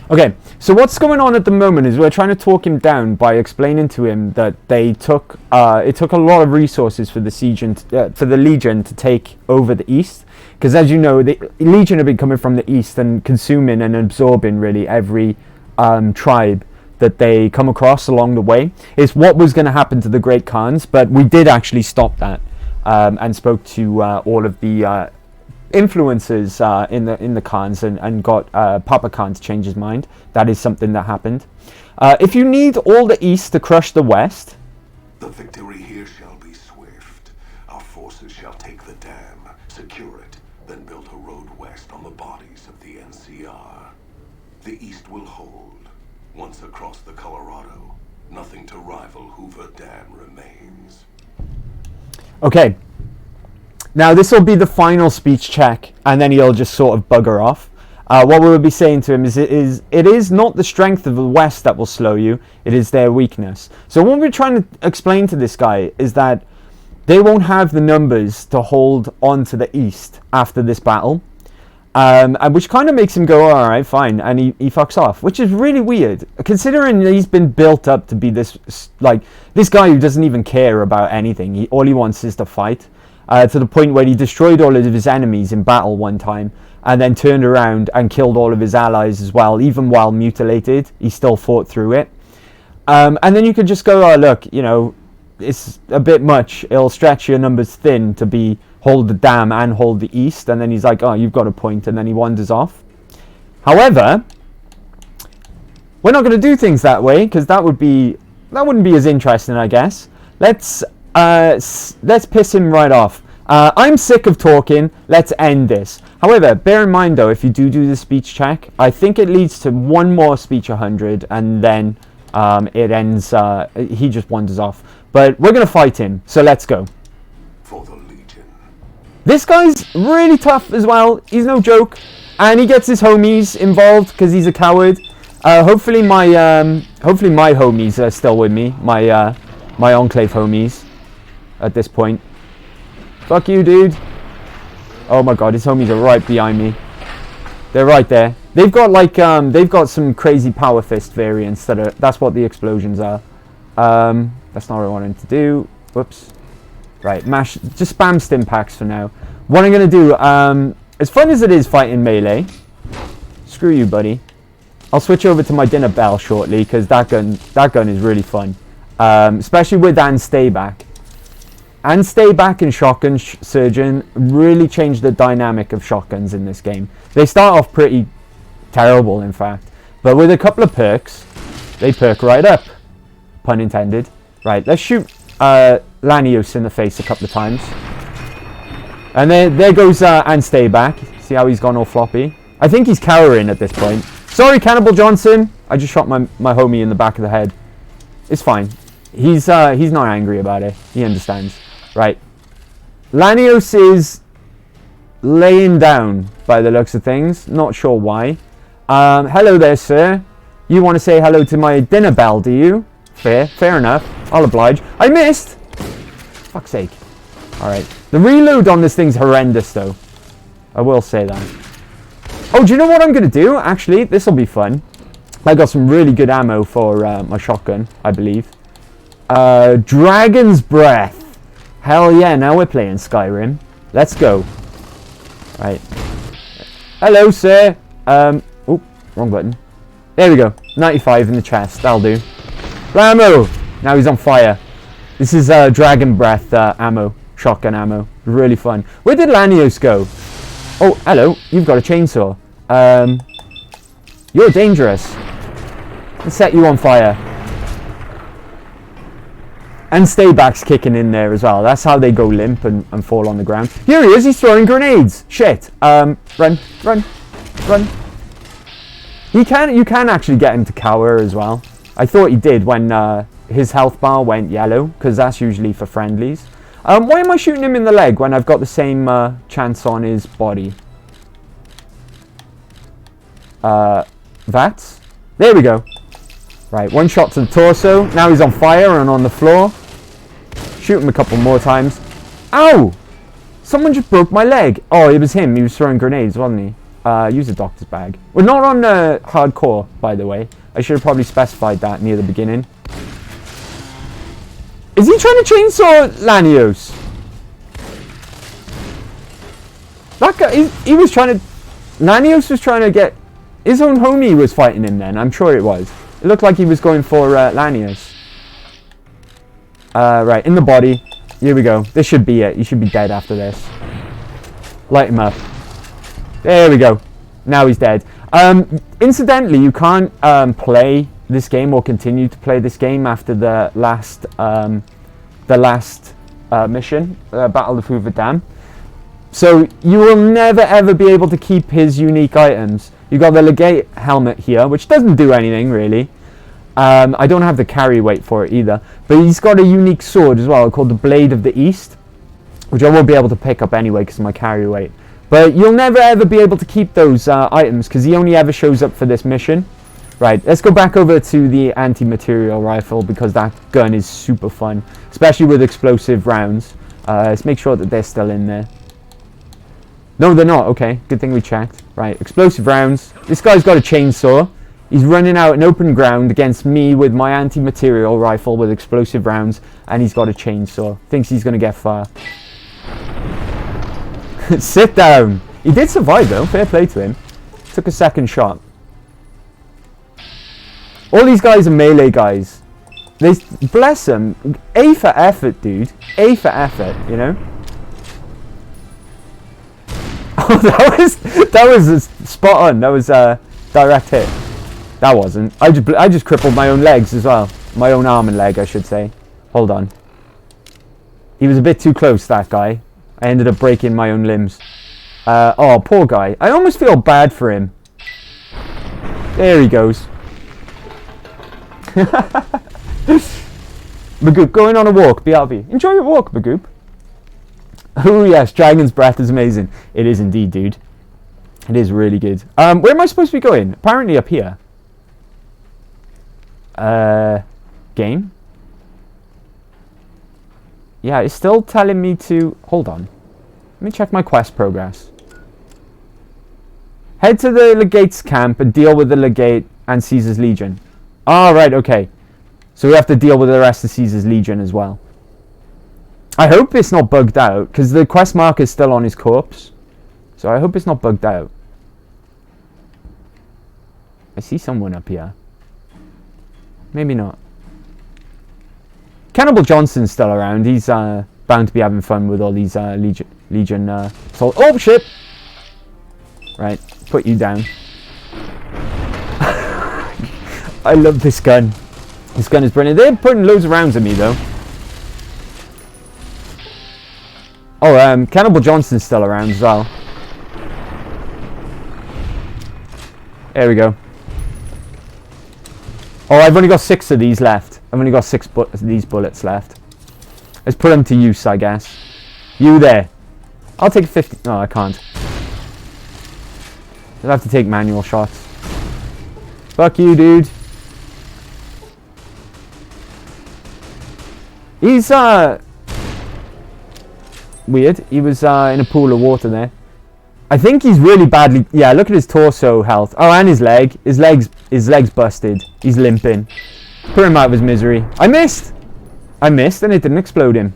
Okay, so what's going on at the moment is we're trying to talk him down by explaining to him that it took a lot of resources for the Legion to take over the East, because as you know, the Legion have been coming from the East and consuming and absorbing really every tribe that they come across along the way. It's what was going to happen to the Great Khans, but we did actually stop that and spoke to all of the influences in the Khans and got Papa Khan to change his mind. That is something that happened. If you need all the East to crush the West, the victory here shall be swift. Our forces shall take the dam, secure it, then build a road west on the bodies of the NCR. The East will hold. Once across the Colorado, nothing to rival Hoover Dam remains. Okay. Now this will be the final speech check, and then he'll just sort of bugger off. What we'll be saying to him is it is not the strength of the West that will slow you, it is their weakness. So what we're trying to explain to this guy is that they won't have the numbers to hold on to the East after this battle. And which kind of makes him go, alright, fine, and he fucks off, which is really weird, considering he's been built up to be this guy who doesn't even care about anything. All he wants is to fight. To the point where he destroyed all of his enemies in battle one time, and then turned around and killed all of his allies as well. Even while mutilated, he still fought through it. And then you could just go, oh look, it's a bit much. It'll stretch your numbers thin to hold the dam and hold the East. And then he's like, oh, you've got a point, and then he wanders off. However, we're not going to do things that way, because that wouldn't be as interesting, I guess. Let's piss him right off. I'm sick of talking. Let's end this. However, bear in mind though, if you do the speech check, I think it leads to one more speech 100, and then it ends. He just wanders off. But we're gonna fight him. So let's go. For the Legion. This guy's really tough as well. He's no joke, and he gets his homies involved because he's a coward. Hopefully my homies are still with me. My Enclave homies. At this point. Fuck you, dude. Oh my god, his homies are right behind me. They're right there. They've got some crazy power fist variants that's what the explosions are. That's not what I wanted to do. Whoops. Right, just spam stim packs for now. What I'm gonna do, as fun as it is fighting melee, screw you, buddy. I'll switch over to my dinner bell shortly, because that gun is really fun. Especially with Anne's stay back. and stay back in shotgun surgeon really changed the dynamic of shotguns in this game. They start off pretty terrible, in fact, but with a couple of perks, they perk right up. Pun intended. Right, let's shoot Lanius in the face a couple of times. And there goes and stay back. See how he's gone all floppy? I think he's cowering at this point. Sorry, Cannibal Johnson. I just shot my homie in the back of the head. It's fine. He's not angry about it. He understands. Right. Lanius is laying down by the looks of things. Not sure why. Hello there, sir. You want to say hello to my dinner bell, do you? Fair enough. I'll oblige. I missed! Fuck's sake. Alright. The reload on this thing's horrendous, though. I will say that. Oh, do you know what I'm going to do? Actually, this will be fun. I got some really good ammo for my shotgun, I believe. Dragon's Breath. Hell yeah, now we're playing Skyrim. Let's go. Right. Hello, sir. Oh, wrong button. There we go. 95 in the chest. That'll do. Blammo! Now he's on fire. This is Dragon Breath ammo. Shotgun ammo. Really fun. Where did Lanius go? Oh, hello. You've got a chainsaw. You're dangerous. Let's set you on fire. And Stayback's kicking in there as well. That's how they go limp and fall on the ground. Here he is. He's throwing grenades. Shit. Run. You can actually get him to cower as well. I thought he did when his health bar went yellow, because that's usually for friendlies. Why am I shooting him in the leg when I've got the same chance on his body? Vats? There we go. Right, one shot to the torso. Now he's on fire and on the floor. Shoot him a couple more times. Ow! Someone just broke my leg. Oh, it was him. He was throwing grenades, wasn't he? Use a doctor's bag. We're not on hardcore, by the way. I should have probably specified that near the beginning. Is he trying to chainsaw Lanius? That guy, he was trying to... Lanius was trying to get... His own homie was fighting him then. I'm sure it was. It looked like he was going for Lanius. Right, in the body. Here we go. This should be it. He should be dead after this. Light him up. There we go. Now he's dead. Incidentally, you can't play this game or continue to play this game after the last mission, Battle of Hoover Dam. So you will never ever be able to keep his unique items. You got the Legate helmet here, which doesn't do anything really. I don't have the carry weight for it either. But he's got a unique sword as well called the Blade of the East, which I won't be able to pick up anyway because of my carry weight. But you'll never ever be able to keep those items because he only ever shows up for this mission. Right, let's go back over to the anti-material rifle because that gun is super fun, especially with explosive rounds. Let's make sure that they're still in there. No, they're not. Okay, good thing we checked. Right, explosive rounds. This guy's got a chainsaw. He's running out in open ground against me with my anti-material rifle with explosive rounds, and he's got a chainsaw. Thinks he's going to get far. Sit down. He did survive though. Fair play to him. Took a second shot. All these guys are melee guys. They, bless them. A for effort, dude. A for effort, you know? Oh, that was spot on. That was a direct hit. That wasn't. I just crippled my own legs as well. My own arm and leg, I should say. Hold on. He was a bit too close, that guy. I ended up breaking my own limbs. Oh, poor guy. I almost feel bad for him. There he goes. Bagoop, going on a walk, BRB. Enjoy your walk, Bagoop. Oh yes, Dragon's Breath is amazing. It is indeed, dude. It is really good. Where am I supposed to be going? Apparently up here. Game? Yeah, it's still telling me to... Hold on. Let me check my quest progress. Head to the Legate's camp and deal with the Legate and Caesar's Legion. Ah, right, okay. So we have to deal with the rest of Caesar's Legion as well. I hope it's not bugged out, because the quest marker is still on his corpse. So I hope it's not bugged out. I see someone up here. Maybe not. Cannibal Johnson's still around. He's bound to be having fun with all these Legion oh shit! Right, put you down. I love this gun. This gun is brilliant. They're putting loads of rounds at me though. Oh, Cannibal Johnson's still around as well. There we go. Oh, I've only got 6 of these left. I've only got 6 of these bullets left. Let's put them to use, I guess. You there. I'll take 50. No, I can't. I'll have to take manual shots. Fuck you, dude. He's, weird. He was, in a pool of water there. I think he's really badly... Yeah, look at his torso health. Oh, and his leg. His leg's busted. He's limping. Put him out of his misery. I missed! I missed and it didn't explode him.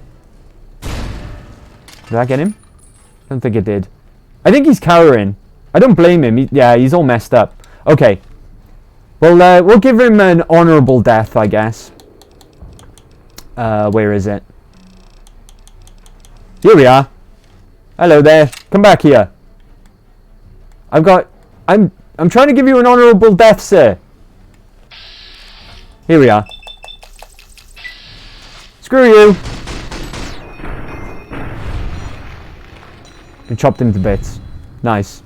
Did I get him? I don't think it did. I think he's cowering. I don't blame him. Yeah, he's all messed up. Okay. Well, we'll give him an honourable death, I guess. Where is it? Here we are. Hello there. Come back here. I'm trying to give you an honourable death, sir. Here we are. Screw you. And chopped him to bits. Nice.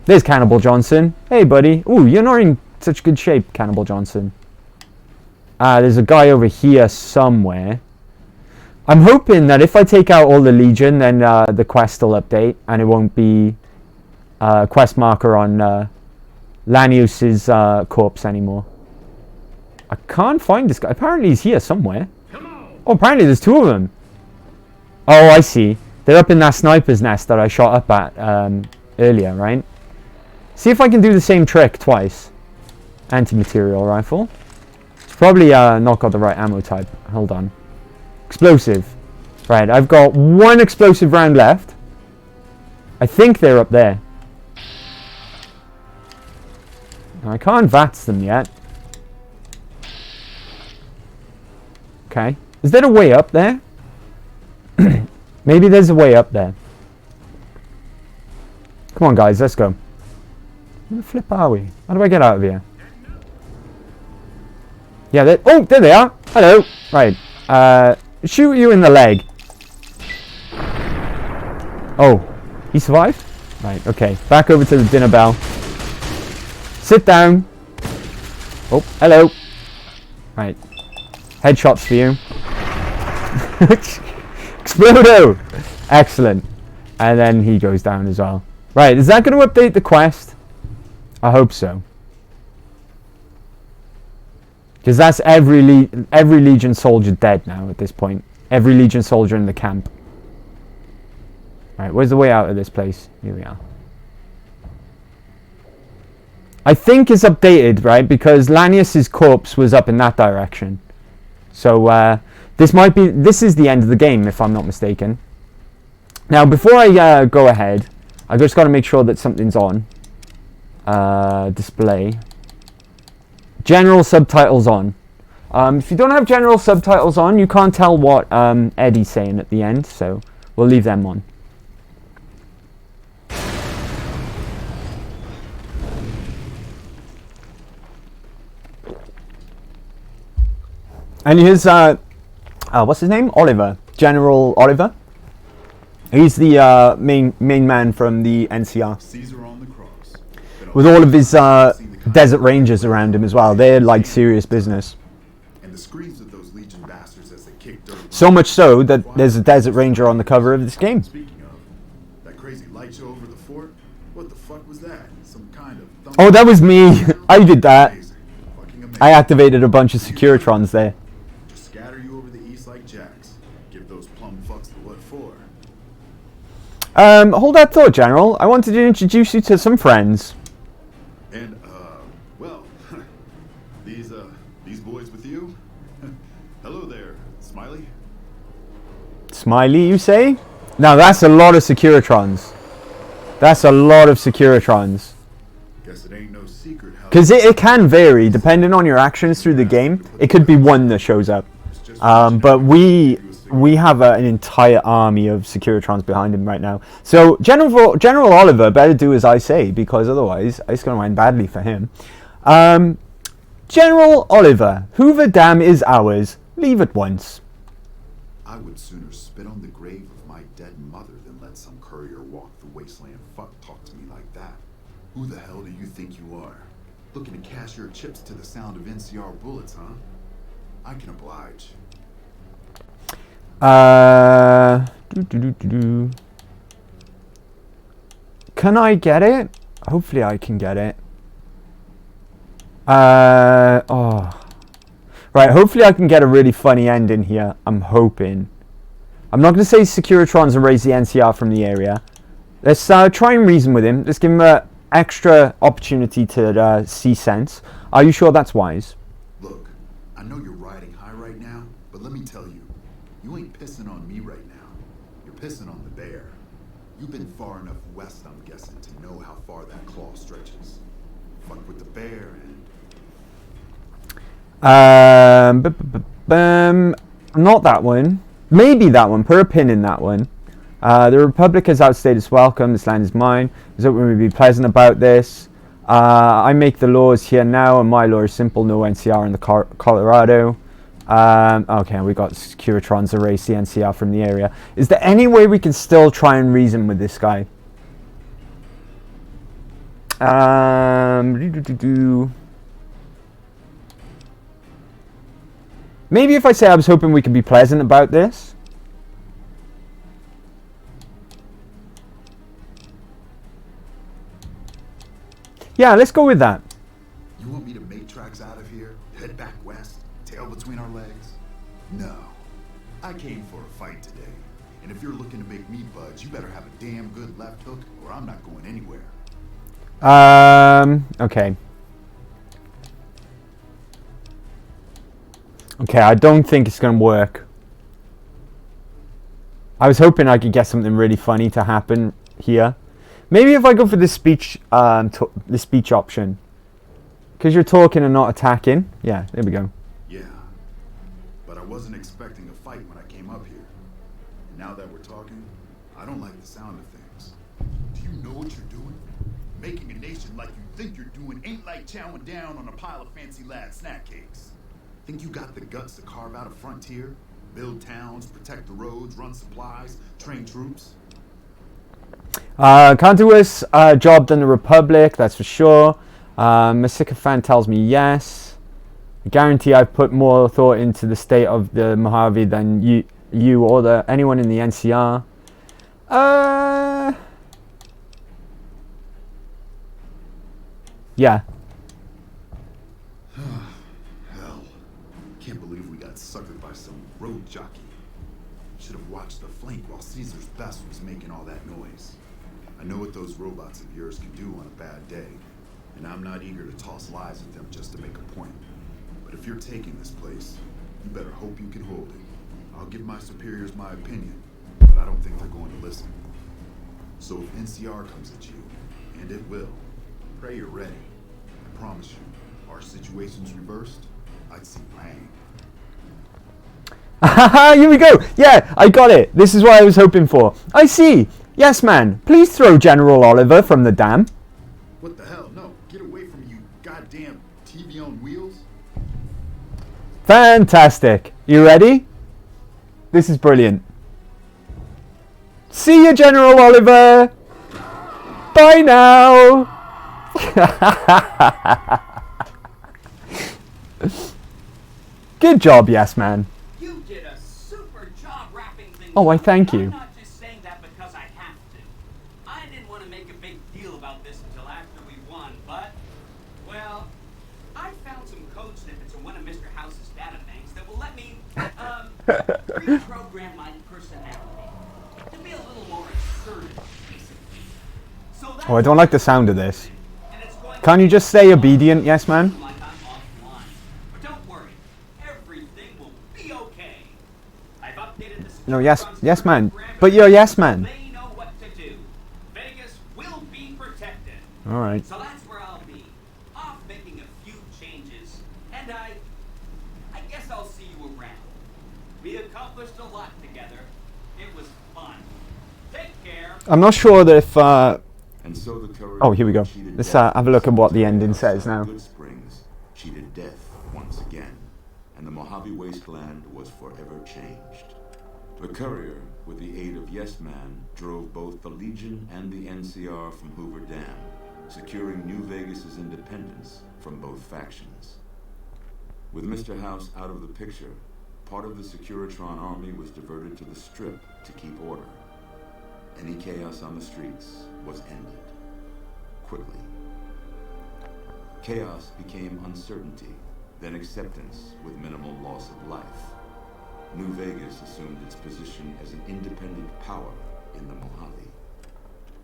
There's Cannibal Johnson. Hey, buddy. Ooh, you're not in such good shape, Cannibal Johnson. There's a guy over here somewhere. I'm hoping that if I take out all the Legion, then the quest will update, and it won't be quest marker on Lanius's corpse anymore. I can't find this guy. Apparently he's here somewhere. Oh, apparently there's 2 of them. Oh, I see. They're up in that sniper's nest that I shot up at earlier, right? See if I can do the same trick twice. Anti-material rifle. It's probably not got the right ammo type. Hold on. Explosive. Right, I've got 1 explosive round left. I think they're up there. I can't VATS them yet. Okay. Is there a way up there? Maybe there's a way up there. Come on, guys, let's go. Where the flip are we? How do I get out of here? Yeah, oh, there they are. Hello. Right. Shoot you in the leg. Oh, he survived? Right, okay. Back over to the dinner bell. Sit down. Oh, hello. Right. Headshots for you. Explodo! Excellent. And then he goes down as well. Right, is that going to update the quest? I hope so. Because that's every Legion soldier dead now at this point. Every Legion soldier in the camp. Right, where's the way out of this place? Here we are. I think it's updated, right? Because Lanius's corpse was up in that direction. So, this is the end of the game, if I'm not mistaken. Now, before I go ahead, I've just got to make sure that something's on. Display. General subtitles on. If you don't have general subtitles on, you can't tell what Eddie's saying at the end, so we'll leave them on. And here's, what's his name? Oliver. General Oliver. He's the main man from the NCR. Caesar on the cross. With all of his desert rangers around him as well. They're like serious business. And the screams of those Legion bastards as they kicked dirt. So much so that there's a desert ranger on the cover of this game. Speaking of, that crazy light show over the fort, what the fuck was that? Some kind of... Oh, that was me. I did that. Amazing. Fucking amazing. I activated a bunch of Securitrons there. Just scatter you over the east like jacks. Give those plum fucks the what for. Hold that thought, General. I wanted to introduce you to some friends. And, well, these boys with you? Hello there, Smiley. Smiley, you say? Now that's a lot of Securitrons. That's a lot of Securitrons. Guess it ain't no secret how... Because it can vary depending on your actions through the game. It could be one that shows up. But we we have an entire army of Securitrons behind him right now. So General Oliver better do as I say, because otherwise it's going to end badly for him. General Oliver, Hoover Dam is ours. Leave at once. I would sooner spit on the grave of my dead mother than let some courier walk the wasteland fuck talk to me like that. Who the hell do you think you are? Looking to cash your chips to the sound of NCR bullets, huh? I can oblige. Can I get it? Hopefully I can get it. Oh. Right, hopefully I can get a really funny ending here. I'm hoping. I'm not going to say Securitrons and raise the NCR from the area. Let's try and reason with him. Let's give him an extra opportunity to see sense. Are you sure that's wise? Look, I know you're riding high right now, but let me tell you, you ain't pissing on me right now. You're pissing on the bear. You've been far enough west, I'm guessing, to know how far that claw stretches. Fuck with the bear and... not that one. Maybe that one. Put a pin in that one. The Republic has outstayed its welcome. This land is mine. Is hoping we be pleasant about this. I make the laws here now, and my law is simple: no NCR in the Colorado. Okay, we got Securitrons erase the NCR from the area. Is there any way we can still try and reason with this guy? Maybe if I say I was hoping we could be pleasant about this. Yeah, let's go with that. You want me to make tracks out of here? Head back west? Tail between our legs? No. I came for a fight today. And if you're looking to make me budge, you better have a damn good left hook or I'm not going anywhere. Okay. Okay, I don't think it's going to work. I was hoping I could get something really funny to happen here. Maybe if I go for the speech option. Because you're talking and not attacking. Yeah, there we go. Yeah. But I wasn't expecting a fight when I came up here. And now that we're talking, I don't like the sound of things. Do you know what you're doing? Making a nation like you think you're doing ain't like chowing down on a pile of fancy lad snack cakes. Think you got the guts to carve out a frontier? Build towns, protect the roads, run supplies, train troops? Can't do worse job than the Republic, that's for sure. Masika tells me yes. I guarantee I've put more thought into the state of the Mojave than you or anyone in the NCR. Yeah. Hell. Can't believe we got suckered by some road jockey. Should have watched the flank while Caesar's best was making all that noise. I know what those robots of yours can do on a bad day, and I'm not eager to toss lies at them just to make a point. But if you're taking this place, you better hope you can hold it. I'll give my superiors my opinion, but I don't think they're going to listen. So if NCR comes at you, and it will, pray you're ready. I promise you, our situation's reversed, I'd see Lang. Here we go. Yeah, I got it. This is what I was hoping for. I see. Yes, man. Please throw General Oliver from the dam. What the hell? No, get away from you, goddamn TV on wheels. Fantastic. You ready? This is brilliant. See you, General Oliver. Bye now. Good job, yes, man. You did a super job wrapping things Oh, I up. thank you. I'm not just saying that because I have to. I didn't want to make a big deal about this until after we won, but, well, I found some code snippets in one of Mr. House's data banks that will let me, reprogram my personality to be a little more assertive, basically. So Oh, I don't like the sound of this. and it's going Can't you just say obedient, yes, man? like I'm offline. But don't worry, everything will be okay. I've updated the No, yes, Securitrons yes, man. program, But you're yes, man. They know what to do. Vegas will be protected. All right. So that's where I'll be. Off making a few changes. And I guess I'll see you around. We accomplished a lot together. It was fun. Take care. I'm not sure that if... And so the courier Oh, here we go. cheated Let's death have a look at what the ending outside says now. Good Springs cheated death once again, and the Mojave wasteland was forever changed. The courier, with the aid of Yes Man, drove both the Legion and the NCR from Hoover Dam, securing New Vegas's independence from both factions. With Mr. House out of the picture, part of the Securitron army was diverted to the Strip to keep order. Any chaos on the streets was ended. Quickly. Chaos became uncertainty, then acceptance with minimal loss of life. New Vegas assumed its position as an independent power in the Mojave.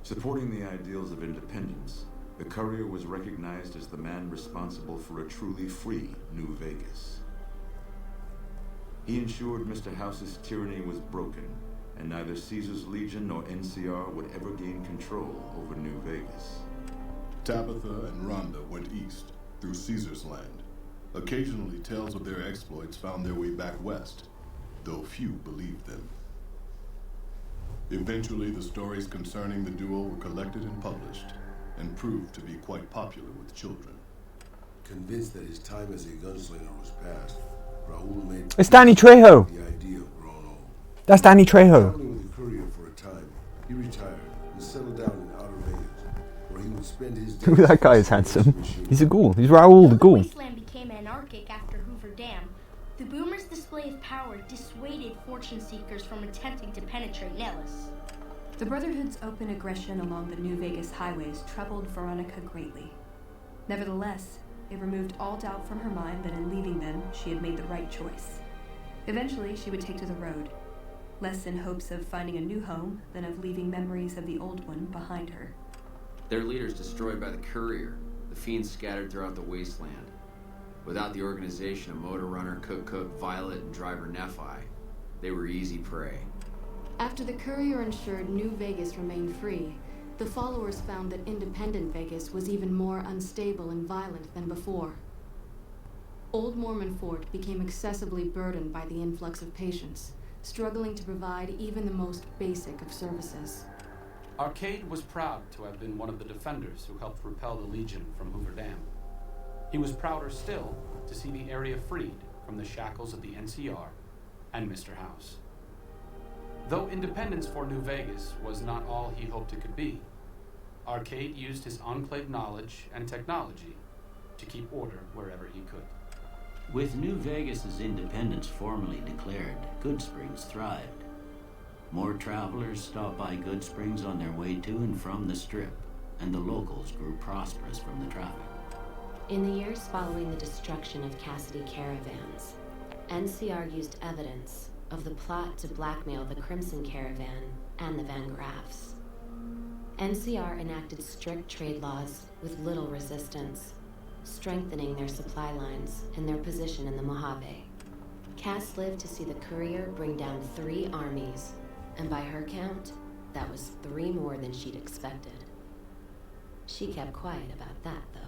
Supporting the ideals of independence, the courier was recognized as the man responsible for a truly free New Vegas. He ensured Mr. House's tyranny was broken, and neither Caesar's Legion nor NCR would ever gain control over New Vegas. Tabitha and Rhonda went east, through Caesar's land. Occasionally, tales of their exploits found their way back west, though few believed them. Eventually, the stories concerning the duo were collected and published, and proved to be quite popular with children. Convinced that his time as a gunslinger was past, Raul made It's Danny Trejo. the idea of growing old. That's Danny Trejo. Traveling with the courier for a time, he retired and settled down in Outer Vegas, where he would spend his days. Ooh, that guy is handsome. He's a ghoul. He's Raoul the The ghoul. wasteland became anarchic after Hoover Dam. The boomers' display of power dissuaded fortune seekers from attempting to penetrate Nellis. The Brotherhood's open aggression along the New Vegas highways troubled Veronica greatly. Nevertheless, it removed all doubt from her mind that in leaving them, she had made the right choice. Eventually, she would take to the road, less in hopes of finding a new home than of leaving memories of the old one behind her. Their leaders destroyed by the courier, the fiends scattered throughout the wasteland. Without the organization of Motor Runner, Cook, Violet, and Driver Nephi, they were easy prey. After the courier ensured New Vegas remained free, the followers found that independent Vegas was even more unstable and violent than before. Old Mormon Fort became excessively burdened by the influx of patients, struggling to provide even the most basic of services. Arcade was proud to have been one of the defenders who helped repel the Legion from Hoover Dam. He was prouder still to see the area freed from the shackles of the NCR and Mr. House. Though independence for New Vegas was not all he hoped it could be, Arcade used his enclave knowledge and technology to keep order wherever he could. With New Vegas's independence formally declared, Good Springs thrived. More travelers stopped by Good Springs on their way to and from the Strip, and the locals grew prosperous from the traffic. In the years following the destruction of Cassidy caravans, NCR used evidence of the plot to blackmail the Crimson Caravan and the Van Graffs. NCR enacted strict trade laws with little resistance, strengthening their supply lines and their position in the Mojave. Cass lived to see the courier bring down 3 armies, and by her count, that was 3 more than she'd expected. She kept quiet about that, though.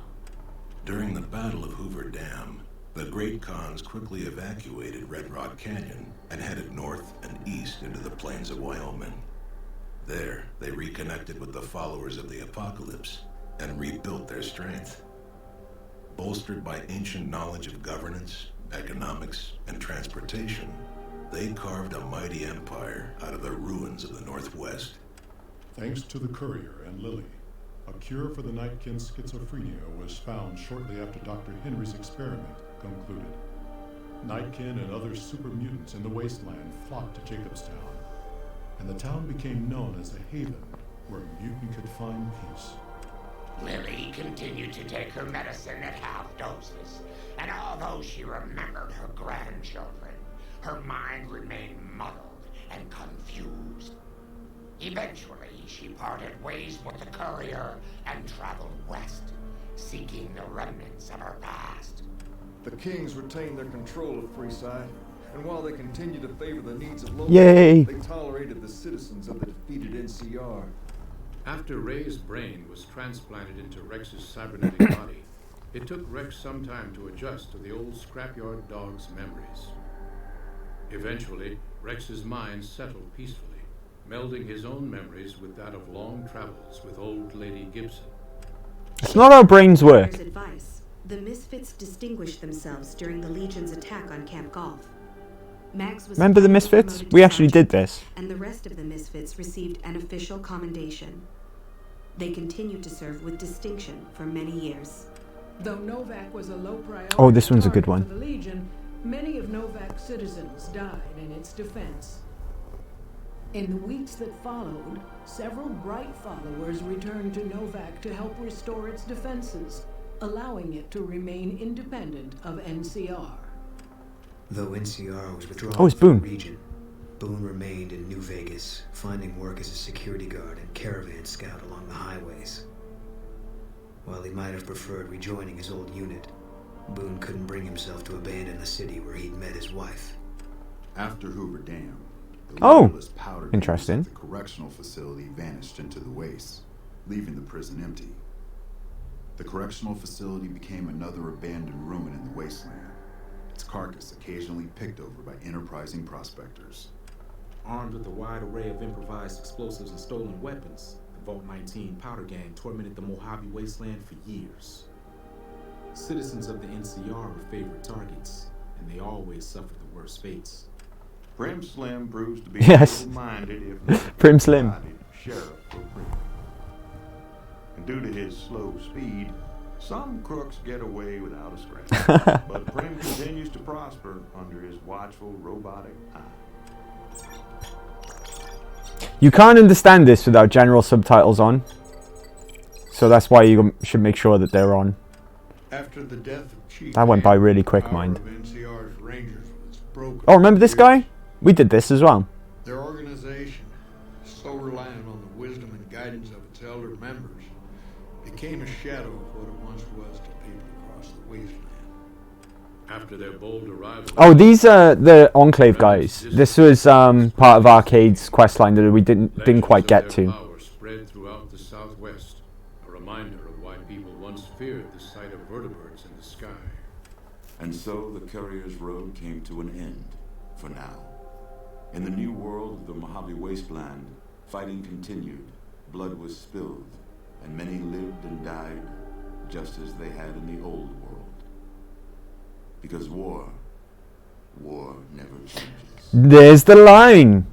During the Battle of Hoover Dam, the Great Khans quickly evacuated Red Rock Canyon and headed north and east into the plains of Wyoming. There, they reconnected with the followers of the Apocalypse and rebuilt their strength. Bolstered by ancient knowledge of governance, economics, and transportation, they carved a mighty empire out of the ruins of the Northwest. Thanks to the courier and Lily, a cure for the Nightkin's schizophrenia was found shortly after Dr. Henry's experiment concluded. Nightkin and other super mutants in the wasteland flocked to Jacobstown, and the town became known as a haven where mutant could find peace. Lily continued to take her medicine at half doses, and although she remembered her grandchildren, her mind remained muddled and confused. Eventually, she parted ways with the courier and traveled west, seeking the remnants of her past. The Kings retained their control of Freeside, and while they continued to favor the needs of locals, Yay. they tolerated the citizens of the defeated NCR. After Ray's brain was transplanted into Rex's cybernetic body, it took Rex some time to adjust to the old scrapyard dog's memories. Eventually, Rex's mind settled peacefully, melding his own memories with that of long travels with old Lady Gibson. It's not how brains work. Advice, the Misfits distinguished themselves during the Legion's attack on Camp Golf. Max was Remember the Misfits? We actually did this. And the rest of the Misfits received an official commendation. They continued to serve with distinction for many years. Though Novak was a low priority Oh, this one's a good target for one. the Legion, many of Novak's citizens died in its defense. In the weeks that followed, several bright followers returned to Novak to help restore its defenses, allowing it to remain independent of NCR. Though NCR was withdrawn Oh, it's from Boone. the region, Boone remained in New Vegas, finding work as a security guard and caravan scout along the highways. While he might have preferred rejoining his old unit, Boone couldn't bring himself to abandon the city where he'd met his wife. After Hoover Dam, the Oh, leaderless powder interesting. at the correctional facility vanished into the waste, leaving the prison empty. The correctional facility became another abandoned ruin in the wasteland, its carcass occasionally picked over by enterprising prospectors. Armed with a wide array of improvised explosives and stolen weapons, the Vault 19 powder gang tormented the Mojave wasteland for years. Citizens of the NCR were favorite targets, and they always suffered the worst fates. Prim Slim proves to be Yes. minded if Prim Slim. sheriff for Prim. And due to his slow speed, some crooks get away without a scratch. But Prim continues to prosper under his watchful robotic eye. You can't understand this without general subtitles on. So that's why you should make sure that they're on. After the death of Chief That went by Ham, really quick, power mind. of NCR's Rangers was broken. Oh, remember this guy? We did this as well. Their organization, so reliant on the wisdom and guidance of its elder members, became a shadow of what it once was to people across the wasteland. After their bold arrival... Oh, these are the Enclave guys. This was part of Arcade's questline that we didn't quite get to. Power spread throughout the Southwest, a reminder of why people once feared the sight of vertebrates in the sky. And so the Courier's Road came to an end, for now. In the new world of the Mojave Wasteland, fighting continued, blood was spilled, and many lived and died just as they had in the old world. Because war never changes. There's the line.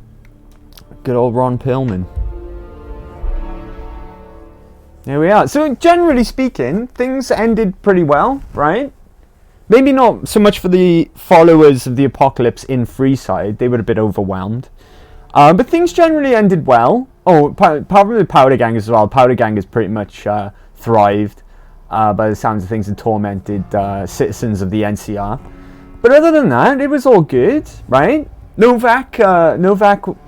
Good old Ron Perlman. There we are. So generally speaking, things ended pretty well, right? Maybe not so much for the followers of the Apocalypse in Freeside. They were a bit overwhelmed. But things generally ended well. Oh, probably the Powder Gang as well. Powder Gang has pretty much thrived by the sounds of things and tormented citizens of the NCR. But other than that, it was all good, right? Novak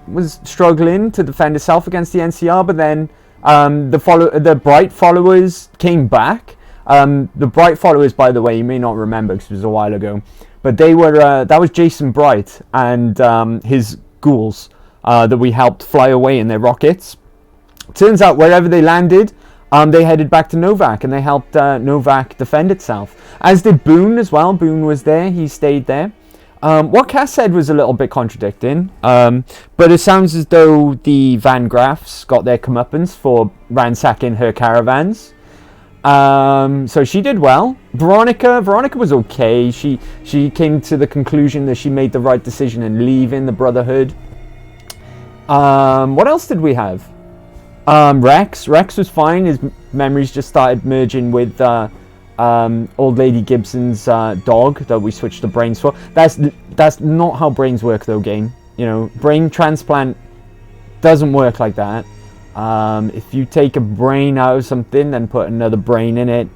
was struggling to defend itself against the NCR, but then the Bright followers came back. The Bright followers, by the way, you may not remember because it was a while ago, but they were that was Jason Bright and his ghouls that we helped fly away in their rockets. Turns out wherever they landed, they headed back to Novak and they helped Novak defend itself. As did Boone as well. Boone was there. He stayed there. What Cass said was a little bit contradicting, but it sounds as though the Van Graffs got their comeuppance for ransacking her caravans. So she did well. Veronica was okay. She came to the conclusion that she made the right decision in leaving the Brotherhood. What else did we have? Rex was fine. His memories just started merging with old Lady Gibson's dog that we switched the brains for. That's not how brains work though, game. You know, brain transplant doesn't work like that. If you take a brain out of something and put another brain in it,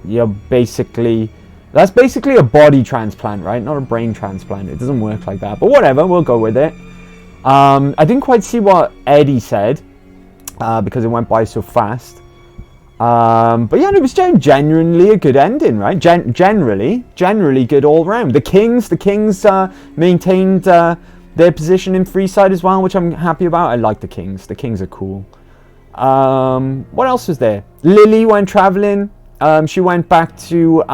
that's basically a body transplant, right? Not a brain transplant. It doesn't work like that. But whatever, we'll go with it. I didn't quite see what Eddie said because it went by so fast. But yeah, it was genuinely a good ending, right? Generally good all round. The Kings maintained their position in Freeside as well, which I'm happy about. I like the Kings. The Kings are cool. What else was there? Lily went traveling. She went back to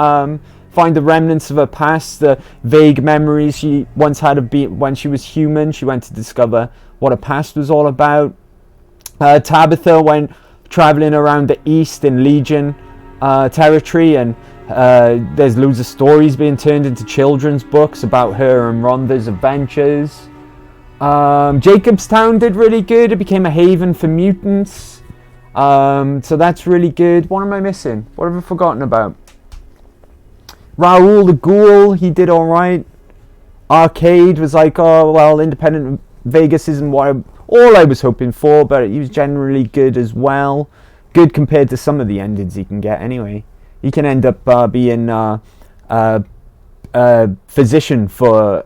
find the remnants of her past, the vague memories she once had of when she was human. She went to discover what her past was all about. Tabitha went traveling around the east in Legion territory, and there's loads of stories being turned into children's books about her and Rhonda's adventures. Jacobstown did really good. It became a haven for mutants. So that's really good. What am I missing? What have I forgotten about? Raoul the Ghoul, he did alright. Arcade was like, oh, well, Independent Vegas isn't all I was hoping for, but he was generally good as well. Good compared to some of the endings he can get anyway. He can end up being a physician for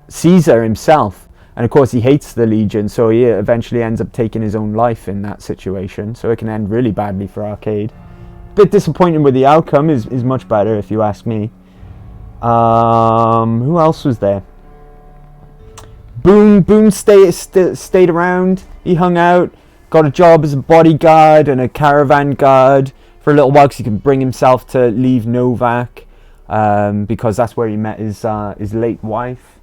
Caesar himself. And of course he hates the Legion, so he eventually ends up taking his own life in that situation. So it can end really badly for Arcade. Bit disappointing with the outcome, is much better if you ask me. Who else was there? Boone stayed around. He hung out, got a job as a bodyguard and a caravan guard for a little while because he could bring himself to leave Novak, because that's where he met his late wife.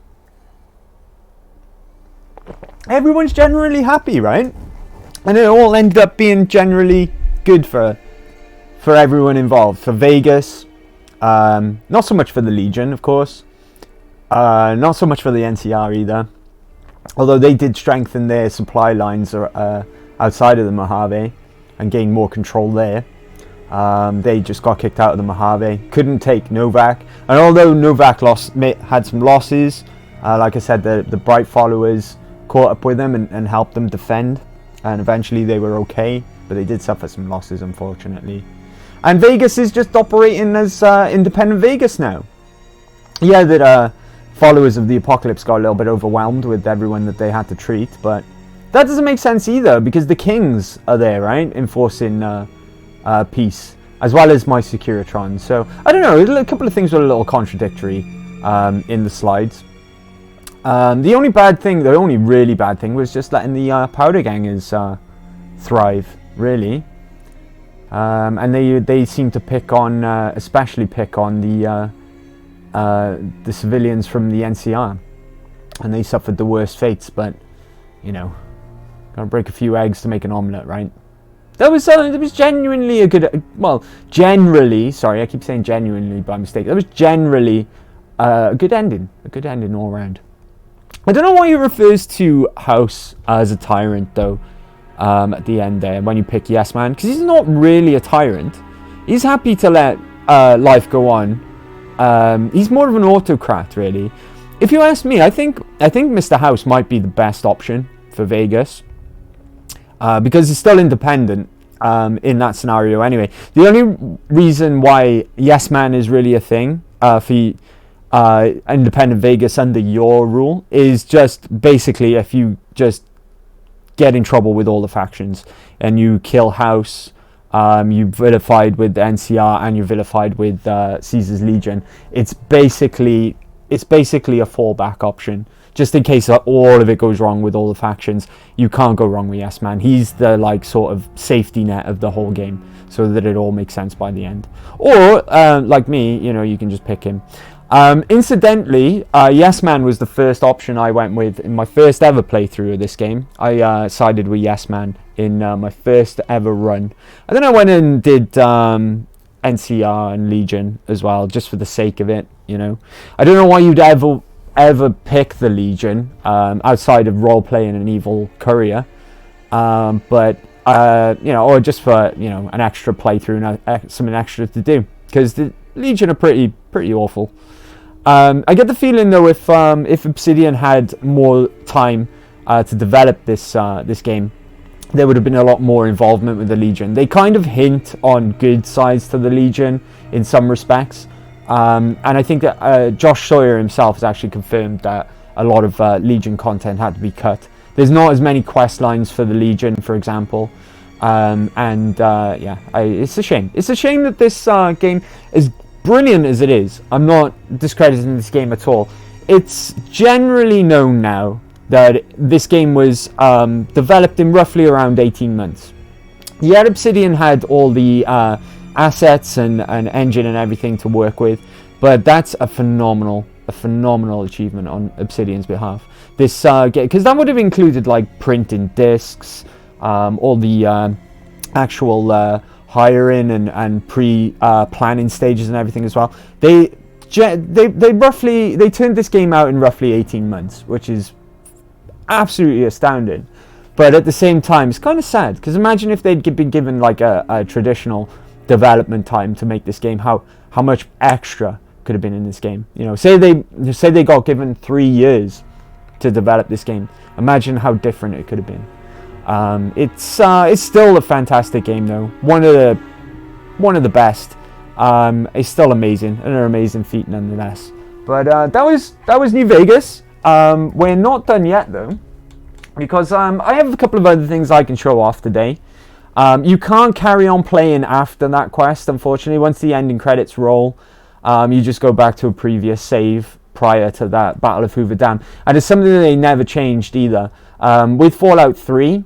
Everyone's generally happy, right? And it all ended up being generally good for everyone involved. For Vegas, not so much for the Legion, of course. Not so much for the NCR either. Although they did strengthen their supply lines outside of the Mojave and gain more control there. They just got kicked out of the Mojave. Couldn't take Novak. And although Novak had some losses, like I said, the Bright followers caught up with them and helped them defend. And eventually they were okay. But they did suffer some losses, unfortunately. And Vegas is just operating as Independent Vegas now. Yeah, that followers of the Apocalypse got a little bit overwhelmed with everyone that they had to treat, but that doesn't make sense either, because the Kings are there, right, enforcing peace, as well as my Securitron. So, I don't know, a couple of things were a little contradictory in the slides. The only really bad thing was just letting the Powder Gangers thrive, really. And they seem to especially pick on the civilians from the NCR, and they suffered the worst fates. But you know, gotta break a few eggs to make an omelette, right? That was genuinely a good. Well, generally, sorry, I keep saying genuinely by mistake. That was generally a good ending. A good ending all around. I don't know why he refers to House as a tyrant though. At the end there, when you pick Yes Man, because he's not really a tyrant. He's happy to let life go on. He's more of an autocrat, really. If you ask me, I think Mr. House might be the best option for Vegas, because he's still independent in that scenario anyway. The only reason why Yes Man is really a thing for Independent Vegas under your rule is just basically if you just get in trouble with all the factions and you kill House, you vilified with the NCR and you vilified with Caesar's Legion. It's basically a fallback option, just in case all of it goes wrong with all the factions. You can't go wrong with Yes Man. He's the sort of safety net of the whole game, so that it all makes sense by the end. Or like me, you can just pick him. Incidentally, Yes Man was the first option I went with in my first ever playthrough of this game. I sided with Yes Man in my first ever run. And then I went and did NCR and Legion as well, just for the sake of it, I don't know why you'd ever pick the Legion outside of role-playing an evil courier. But, or just for, an extra playthrough and something extra to do. Because the Legion are pretty awful. I get the feeling though, if Obsidian had more time to develop this game, there would have been a lot more involvement with the Legion. They kind of hint on good sides to the Legion in some respects, and I think that Josh Sawyer himself has actually confirmed that a lot of Legion content had to be cut. There's not as many quest lines for the Legion, for example. It's a shame. It's a shame that this game is brilliant as it is. I'm not discrediting this game at all. It's generally known now that this game was developed in roughly around 18 months. Yet Obsidian had all the assets and engine and everything to work with. But that's a phenomenal achievement on Obsidian's behalf. This because that would have included like printing discs, all the actual hiring and pre-planning stages and everything as well. They turned this game out in roughly 18 months, which is absolutely astounding. But at the same time, it's kind of sad, because imagine if they'd been given like a traditional development time to make this game, how much extra could have been in this game. You know, say they got given 3 years to develop this game. Imagine how different it could have been. It's still a fantastic game though. One of the best. It's still amazing, and an amazing feat nonetheless. But that was New Vegas. We're not done yet though, because I have a couple of other things I can show off today. You can't carry on playing after that quest, unfortunately. Once the ending credits roll, you just go back to a previous save prior to that Battle of Hoover Dam. And it's something that they never changed either. With Fallout 3,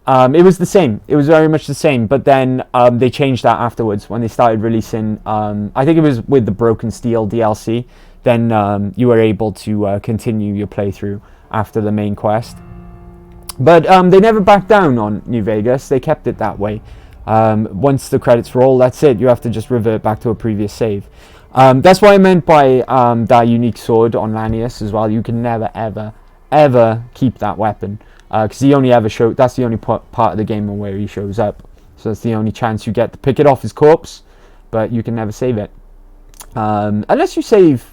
it was the same. It was very much the same. But then they changed that afterwards when they started releasing, I think it was with the Broken Steel DLC. Then you were able to continue your playthrough after the main quest. But they never backed down on New Vegas. They kept it that way. Once the credits roll, that's it. You have to just revert back to a previous save. That's what I meant by that unique sword on Lanius as well. You can never, ever keep that weapon. Because he only ever that's the only part of the game where he shows up. So that's the only chance you get to pick it off his corpse. But you can never save it. Unless you save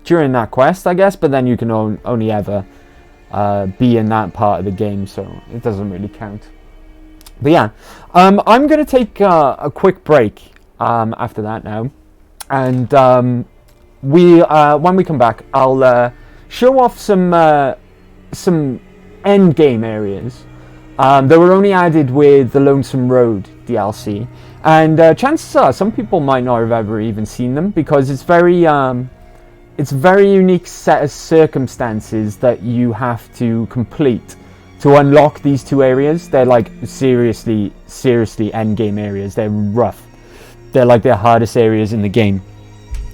during that quest, I guess. But then you can only ever be in that part of the game, so it doesn't really count. But yeah, I'm going to take a quick break after that now. And when we come back, I'll show off some end game areas that were only added with the Lonesome Road DLC. And chances are some people might not have ever even seen them, because it's very unique set of circumstances that you have to complete to unlock these two areas. They're like seriously end game areas. They're rough. They're like the hardest areas in the game.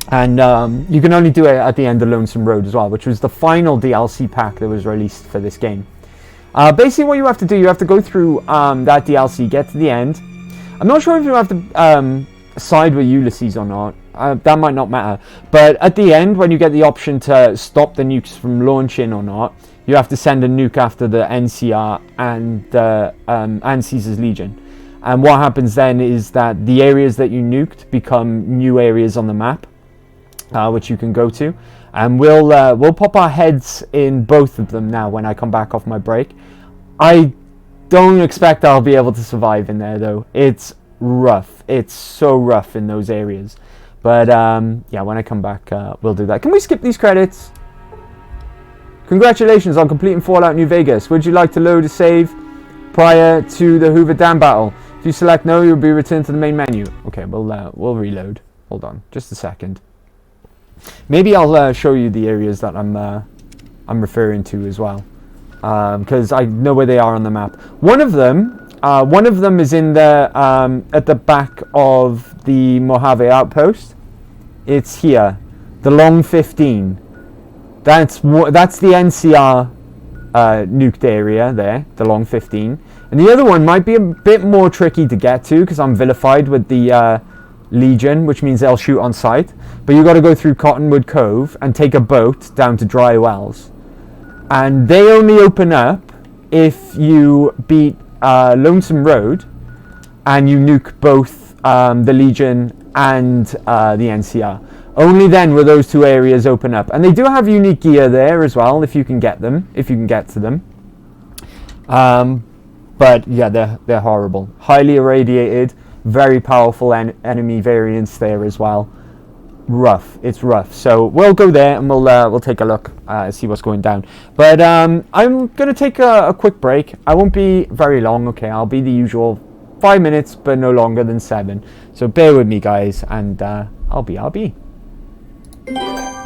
And you can only do it at the end of Lonesome Road as well, which was the final DLC pack that was released for this game. Basically what you have to do, you have to go through that DLC, get to the end. I'm not sure if you have to side with Ulysses or not. That might not matter. But at the end, when you get the option to stop the nukes from launching or not, you have to send a nuke after the NCR and Caesar's Legion. And what happens then is that the areas that you nuked become new areas on the map, which you can go to. And we'll pop our heads in both of them now when I come back off my break. I don't expect I'll be able to survive in there though. It's rough. It's so rough in those areas. But yeah, when I come back, we'll do that. Can we skip these credits? Congratulations on completing Fallout New Vegas. Would you like to load a save prior to the Hoover Dam battle? If you select no, you'll be returned to the main menu. Okay, we'll reload. Hold on, just a second. Maybe I'll show you the areas that I'm referring to as well, because I know where they are on the map. One of them is in the at the back of the Mojave outpost. It's here, the Long 15. That's the NCR nuked area there, the Long 15. And the other one might be a bit more tricky to get to because I'm vilified with the Legion, which means they'll shoot on sight. But you got to go through Cottonwood Cove and take a boat down to Dry Wells. And they only open up if you beat Lonesome Road and you nuke both the Legion and the NCR. Only then will those two areas open up. And they do have unique gear there as well, if you can get them, if you can get to them. But yeah, they're horrible. Highly irradiated, very powerful enemy variants there as well. Rough, it's rough. So we'll go there and we'll take a look, see what's going down. But I'm gonna take a quick break. I won't be very long. Okay, I'll be the usual 5 minutes, but no longer than 7. So bear with me, guys, and I'll be.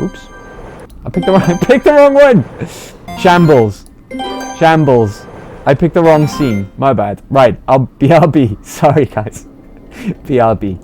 Oops, I picked the wrong one. Shambles. I picked the wrong scene. My bad. Right, I'll be. Sorry, guys. BRB.